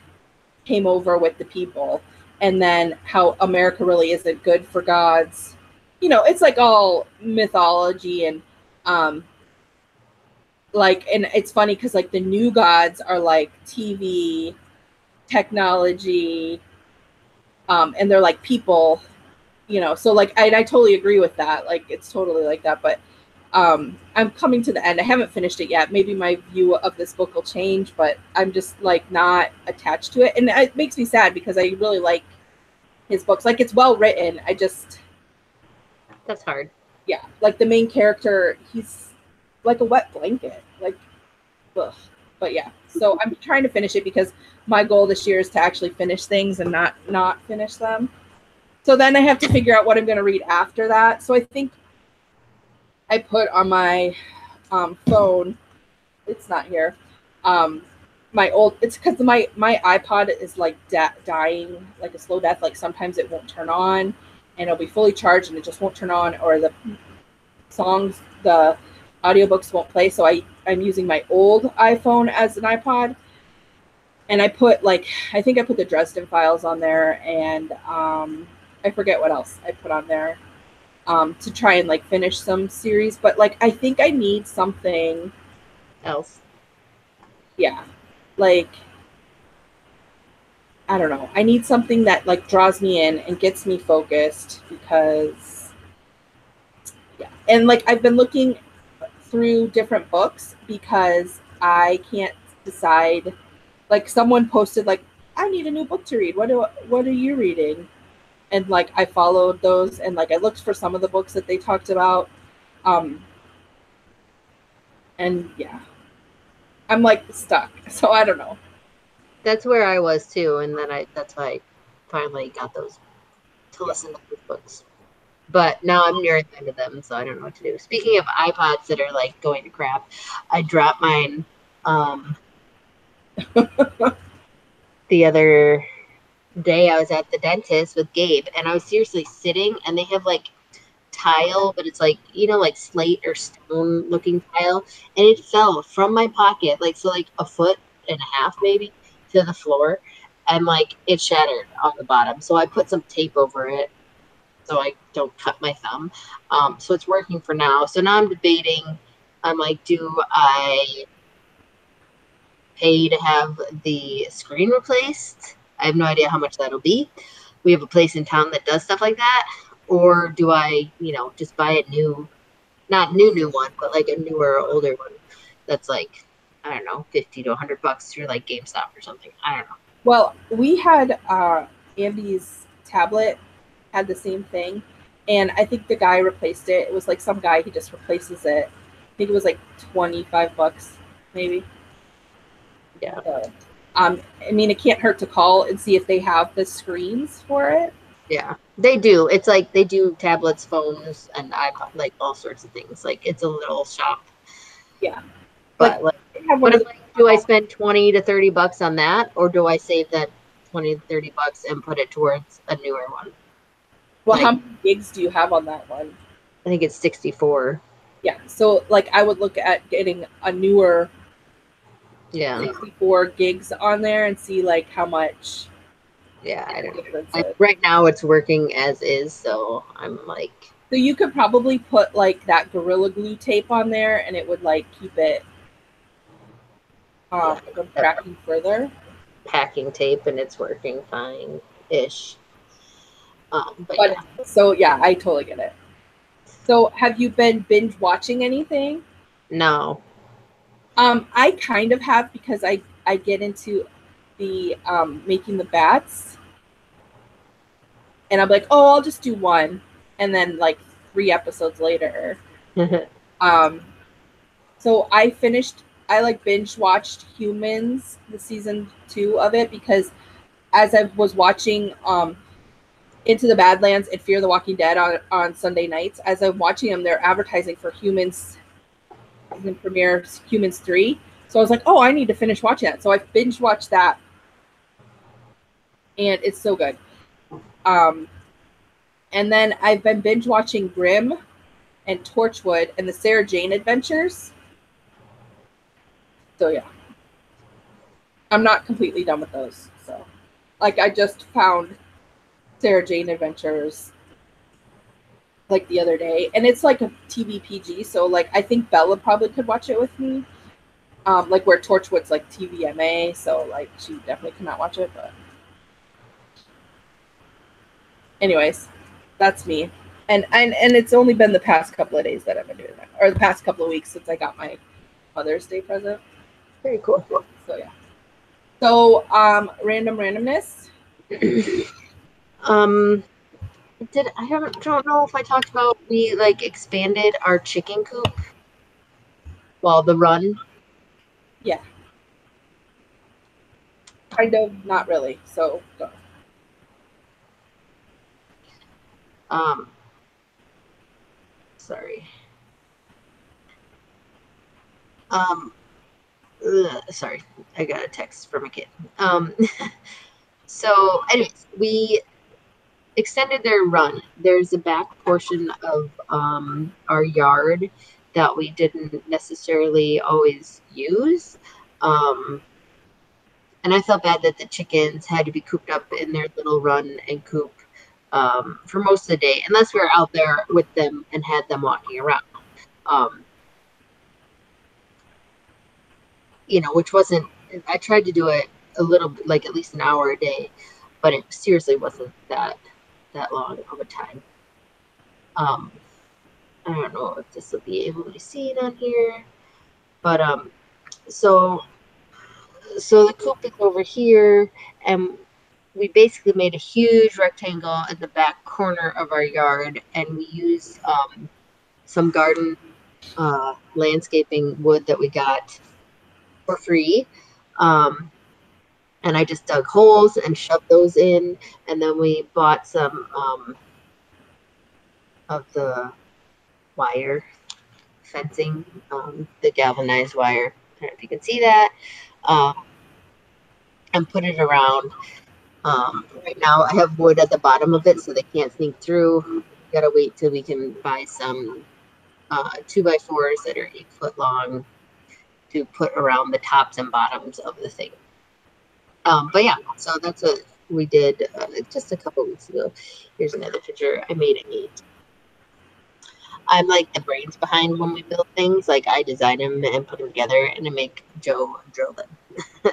came over with the people and then how America really isn't good for gods. You know, it's like all mythology and like, and it's funny because like the new gods are like TV, technology, and they're like people, you know. So like I totally agree with that. Like it's totally like that. But I'm coming to the end. I haven't finished it yet. Maybe my view of this book will change, but I'm just like not attached to it, and it makes me sad because I really like his books. Like it's well written. That's hard. Yeah, like the main character, he's like a wet blanket, like, ugh. But yeah, so I'm trying to finish it because my goal this year is to actually finish things and not finish them. So then I have to figure out what I'm going to read after that. So I think I put on my phone, it's not here, it's because my iPod is like dying, like a slow death. Like sometimes it won't turn on and it'll be fully charged and it just won't turn on, or the songs, the audiobooks won't play. So I'm using my old iPhone as an iPod. And I put like, I think I put the Dresden Files on there, and I forget what else I put on there to try and like finish some series. But like, I think I need something else. Yeah. Like, I don't know. I need something that like draws me in and gets me focused because, yeah. And like, I've been looking through different books because I can't decide. Like someone posted like I need a new book to read. What are you reading? And like I followed those, and like I looked for some of the books that they talked about. Um, and yeah, I'm like stuck. So I don't know. That's where I was too, and then that's why I finally got those to Yeah. listen to those books. But now I'm near the end of them, so I don't know what to do. Speaking of iPods that are like going to crap, I dropped mine the other day. I was at the dentist with Gabe, and I was seriously sitting, and they have like tile, but it's like, like slate or stone looking tile, and it fell from my pocket, like, so like a foot and a half maybe to the floor, and like it shattered on the bottom. So I put some tape over it so I don't cut my thumb. So it's working for now. So now I'm debating. I'm like, do I pay to have the screen replaced? I have no idea how much that'll be. We have a place in town that does stuff like that. Or do I, just buy a new, not new one, but like a newer, older one that's like, I don't know, 50 to $100 through like GameStop or something. I don't know. Well, we had Andy's tablet had the same thing, and I think the guy replaced it. It was like some guy, he just replaces it. I think it was like $25, maybe. Yeah. So, I mean, it can't hurt to call and see if they have the screens for it. Yeah, they do. It's like they do tablets, phones, and iPod, like all sorts of things. Like it's a little shop. Yeah, like But like, they have one but of I'm the. like, do I spend 20 to $30 on that, or do I save that 20 to $30 and put it towards a newer one? Well, how Like, many gigs do you have on that one? I think it's 64. Yeah, so like I would look at getting a newer Yeah. 64 gigs on there and see like how much Yeah, I the don't know. difference is. Right now it's working as is, so I'm like, So you could probably put like that Gorilla Glue tape on there, and it would like keep it yeah, from cracking further. packing tape and it's working fine ish. But But yeah, so yeah, I totally get it. So have you been binge watching anything? no. I kind of have because I get into the making the bats, and I'm like, oh, I'll just do one, and then like 3 episodes later. Um, so I finished. I like binge watched Humans, the season 2 of it, because as I was watching Into the Badlands and Fear the Walking Dead on Sunday nights, as I'm watching them, they're advertising for Humans season premiere Humans 3. So I was like, oh, I need to finish watching that. So I binge watched that, and it's so good. Um, and then I've been binge watching Grimm and Torchwood and the Sarah Jane Adventures. So yeah, I'm not completely done with those. So, like, I just found Sarah Jane Adventures like the other day, and it's like a TV PG. So like, I think Bella probably could watch it with me. Like where Torchwood's like TVMA, so like she definitely could not watch it. But anyways, that's me. And it's only been the past couple of days that I've been doing that, or the past couple of weeks since I got my Mother's Day present. Very cool. So yeah. So random randomness. um, don't know if I talked about we like expanded our chicken coop. Well, the run. Yeah. Kind of, not really. So go. Um, sorry. Um, sorry, I got a text from a kid. So, anyways, we extended their run. There's a back portion of our yard that we didn't necessarily always use. And I felt bad that the chickens had to be cooped up in their little run and coop for most of the day, unless we were out there with them and had them walking around. Um, which wasn't, I tried to do it a little bit, like at least an hour a day, but it seriously wasn't that long of a time. I don't know if this will be able to be seen on here, but so so the coop is over here, and we basically made a huge rectangle at the back corner of our yard, and we used some garden landscaping wood that we got for free. Um, and I just dug holes and shoved those in, and then we bought some of the wire fencing, the galvanized wire. I don't know if you can see that, um, and put it around. Right now, I have wood at the bottom of it, so they can't sneak through. Gotta wait till we can buy some 2x4s that are 8 foot long to put around the tops and bottoms of the thing. But yeah, so that's what we did just a couple weeks ago. Here's another picture. I made it. I'm like the brains behind when we build things. Like I design them and put them together, and I make Joe drill them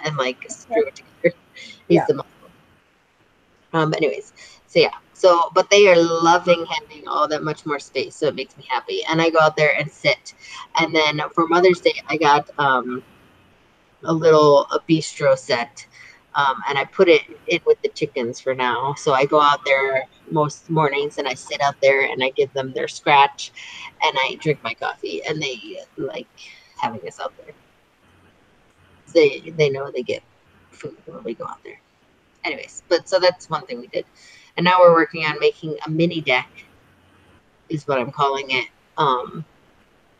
and like screw it together. He's Yeah. the muscle. Anyways, so yeah. So, but they are loving having all that much more space, so it makes me happy. And I go out there and sit. And then for Mother's Day, I got a bistro set, and I put it in with the chickens for now. So I go out there most mornings and I sit out there and I give them their scratch, and I drink my coffee, and they like having us out there. They know they get food when we go out there. Anyways, but so that's one thing we did, and now we're working on making a mini deck, is what I'm calling it.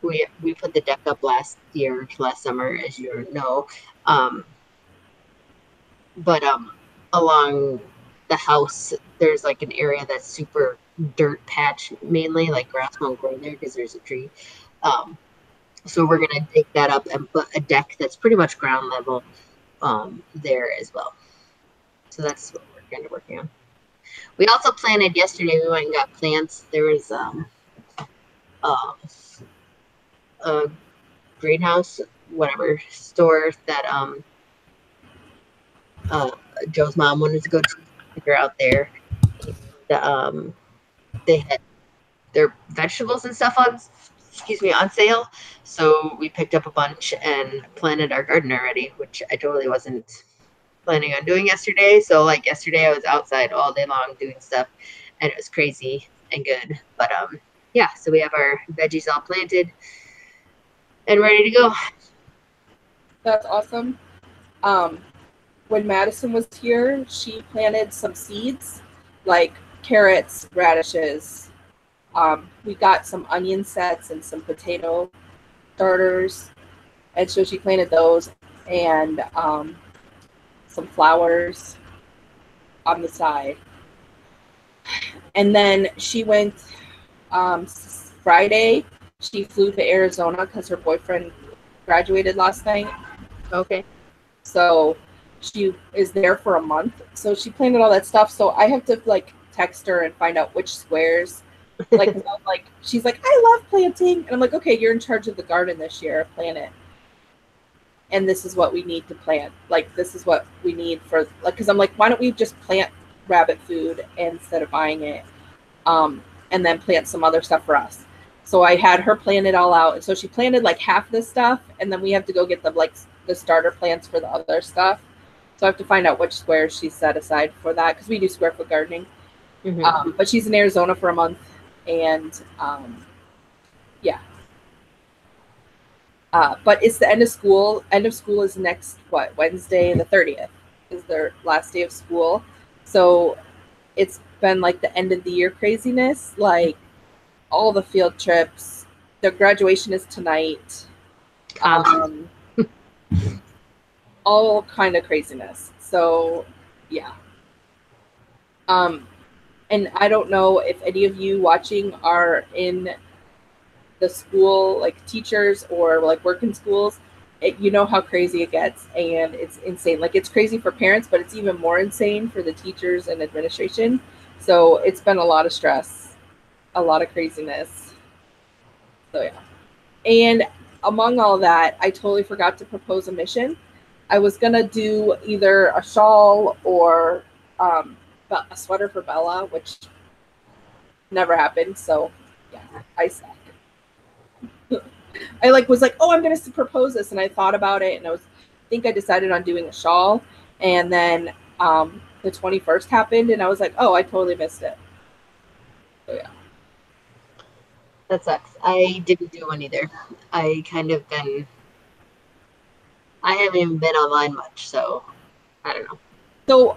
We put the deck up last summer, as you know. Um, but along the house there's like an area that's super dirt patch, mainly like grass won't grow there because there's a tree. So we're gonna dig that up and put a deck that's pretty much ground level there as well. So that's what we're kind of working on. We also planted yesterday. We went and got plants. There was a greenhouse, whatever store that Joe's mom wanted to go to. They're out there. And, they had their vegetables and stuff on sale. So we picked up a bunch and planted our garden already, which I totally wasn't planning on doing yesterday. So like yesterday I was outside all day long doing stuff, and it was crazy and good. But yeah, so we have our veggies all planted and ready to go. That's awesome. Um, when Madison was here, she planted some seeds like carrots, radishes. We got some onion sets and some potato starters, and so she planted those, and some flowers on the side. And then she went Friday. She flew to Arizona because her boyfriend graduated last night. Okay. So she is there for a month. So she planted all that stuff. So I have to like text her and find out which squares. Like, she's like, I love planting, and I'm like, okay, you're in charge of the garden this year. Plant it, and this is what we need to plant. Like, this is what we need for like, because I'm like, why don't we just plant rabbit food instead of buying it, and then plant some other stuff for us. So I had her plan it all out, and so she planted like half this stuff, and then we have to go get the starter plants for the other stuff. So I have to find out which squares she set aside for that, because we do square foot gardening. Mm-hmm. But she's in Arizona for a month, and yeah. But it's the end of school. End of school is next, Wednesday the 30th is their last day of school. So it's been like the end of the year craziness, like all the field trips. Their graduation is tonight. All kind of craziness. So yeah. And I don't know if any of you watching are in the school, like teachers or like work in schools. You know how crazy it gets, and it's insane. Like, it's crazy for parents, but it's even more insane for the teachers and administration. So it's been a lot of stress, a lot of craziness. So yeah. And among all that, I totally forgot to propose a mission. I was gonna do either a shawl or a sweater for Bella, which never happened. So yeah, I suck. I was like, oh, I'm gonna propose this, and I thought about it, and I was think I decided on doing a shawl, and then the 21st happened, and I was like, oh, I totally missed it. So yeah. That sucks. I didn't do one either. I kind of been, I haven't even been online much, so I don't know. So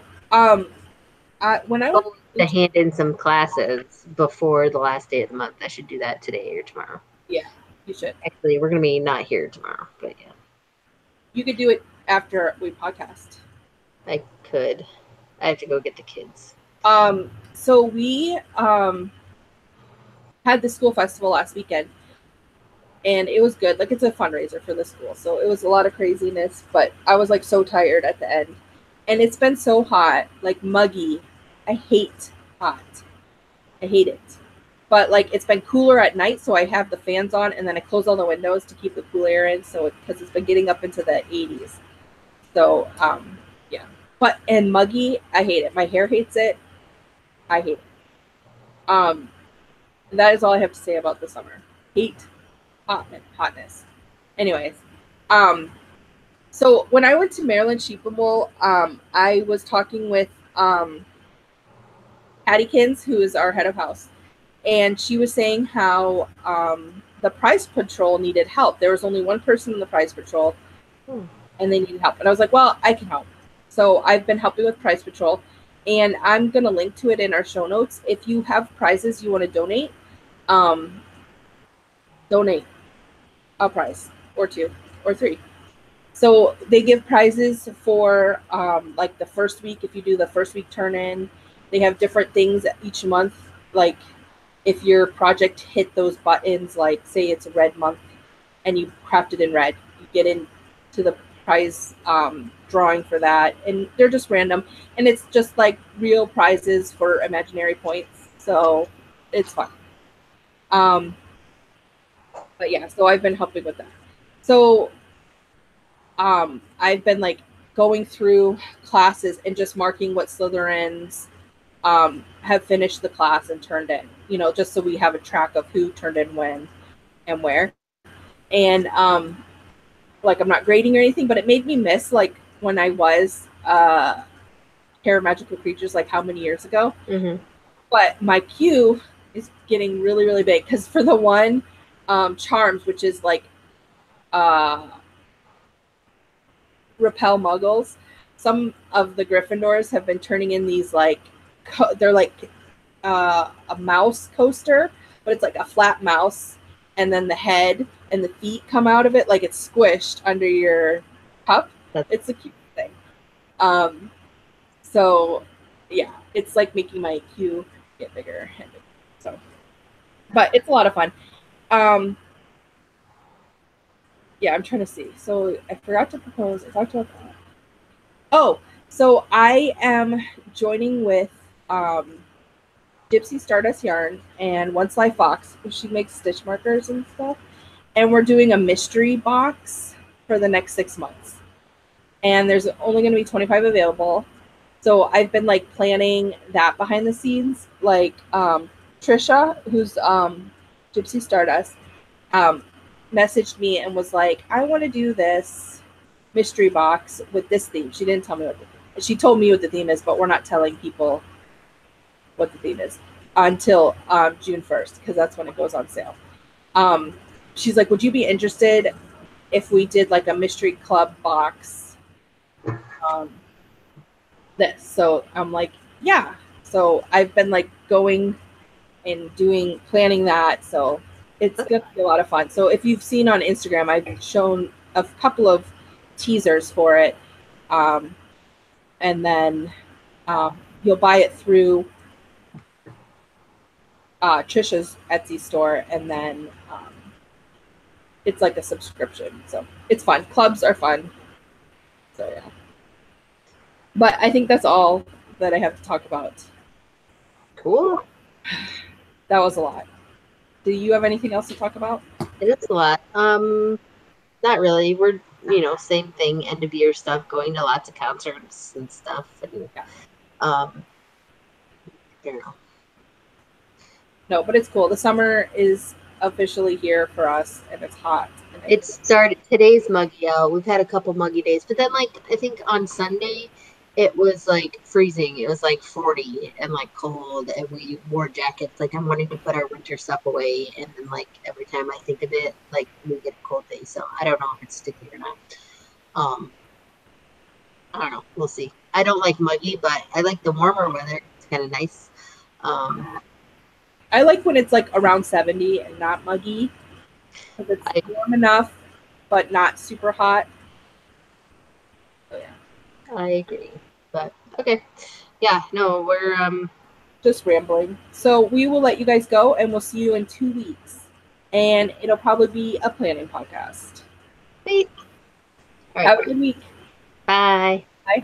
when I went Oh, to hand in some classes before the last day of the month. I should do that today or tomorrow. yeah, you should. Actually, we're gonna be not here tomorrow, but yeah, You could do it after we podcast. I could. I have to go get the kids. So we had the school festival last weekend, and it was good. Like, it's a fundraiser for the school, so it was a lot of craziness, but I was like so tired at the end. And it's been so hot, like muggy. I hate hot. I hate it. But like, it's been cooler at night, so I have the fans on, and then I close all the windows to keep the cool air in, so because it's been getting up into the 80s. So yeah. But and muggy, I hate it. My hair hates it. I hate it. That is all I have to say about the summer. Hate hotness. Anyways, so when I went to Maryland Sheepable, I was talking with Hattykins, who is our head of house, and she was saying how the prize patrol needed help. There was only one person in the prize patrol, and they needed help. And I was like, well, I can help. So I've been helping with prize patrol, and I'm going to link to it in our show notes. If you have prizes you want to donate, donate a prize or 2 or 3. So they give prizes for like the first week. If you do the first week turn in, they have different things each month. Like if your project hit those buttons, like say it's a red month and you crafted in red, you get into the prize drawing for that. And they're just random. And it's just like real prizes for imaginary points. So it's fun. But yeah, so I've been helping with that. So I've been like going through classes and just marking what Slytherins have finished the class and turned in, you know, just so we have a track of who turned in when and where. And like, I'm not grading or anything, but it made me miss like when I was Terror Magical Creatures, like how many years ago. Mm-hmm. But my queue is getting really, really big because for the one Charms, which is like repel muggles, some of the Gryffindors have been turning in these like they're like a mouse coaster, but it's like a flat mouse, and then the head and the feet come out of it like it's squished under your cup. It's a cute thing. So yeah, it's like making my queue get bigger. So, but it's a lot of fun. Yeah, I'm trying to see. So I forgot to propose. I talked about that. Oh, so I am joining with Gypsy Stardust Yarn and One Sly Fox. She makes stitch markers and stuff. And we're doing a mystery box for the next 6 months. And there's only going to be 25 available. So I've been like planning that behind the scenes. Like Trisha, who's Gypsy Stardust, messaged me and was like, I want to do this mystery box with this theme. She didn't tell me what the theme is. She told me what the theme is, but we're not telling people what the theme is until June 1st, because that's when it goes on sale. She's like, would you be interested if we did like a mystery club box? This. So I'm like, yeah. So I've been like going and planning that. So it's going to be a lot of fun. So if you've seen on Instagram, I've shown a couple of teasers for it. And then you'll buy it through Trisha's Etsy store. And then it's like a subscription. So it's fun. Clubs are fun. So yeah. But I think that's all that I have to talk about. Cool. That was a lot. Do you have anything else to talk about? It is a lot. Not really. We're, same thing, end of year stuff, going to lots of concerts and stuff. And, No, but it's cool. The summer is officially here for us, and it's hot. And It started today's muggy out. We've had a couple muggy days, but then like I think on Sunday it was like freezing. It was like 40 and like cold, and we wore jackets. Like I'm wanting to put our winter stuff away, and then like every time I think of it, like we get a cold day. So I don't know if it's sticky or not. Um, I don't know. We'll see. I don't like muggy, but I like the warmer weather. It's kind of nice. Um, I like when it's like around 70 and not muggy, because it's I warm enough but not super hot. So yeah, I agree. But okay. Yeah, no, we're just rambling. So we will let you guys go, and we'll see you in 2 weeks. And it'll probably be a planning podcast. wait. All right. Have a good week. Bye. Bye.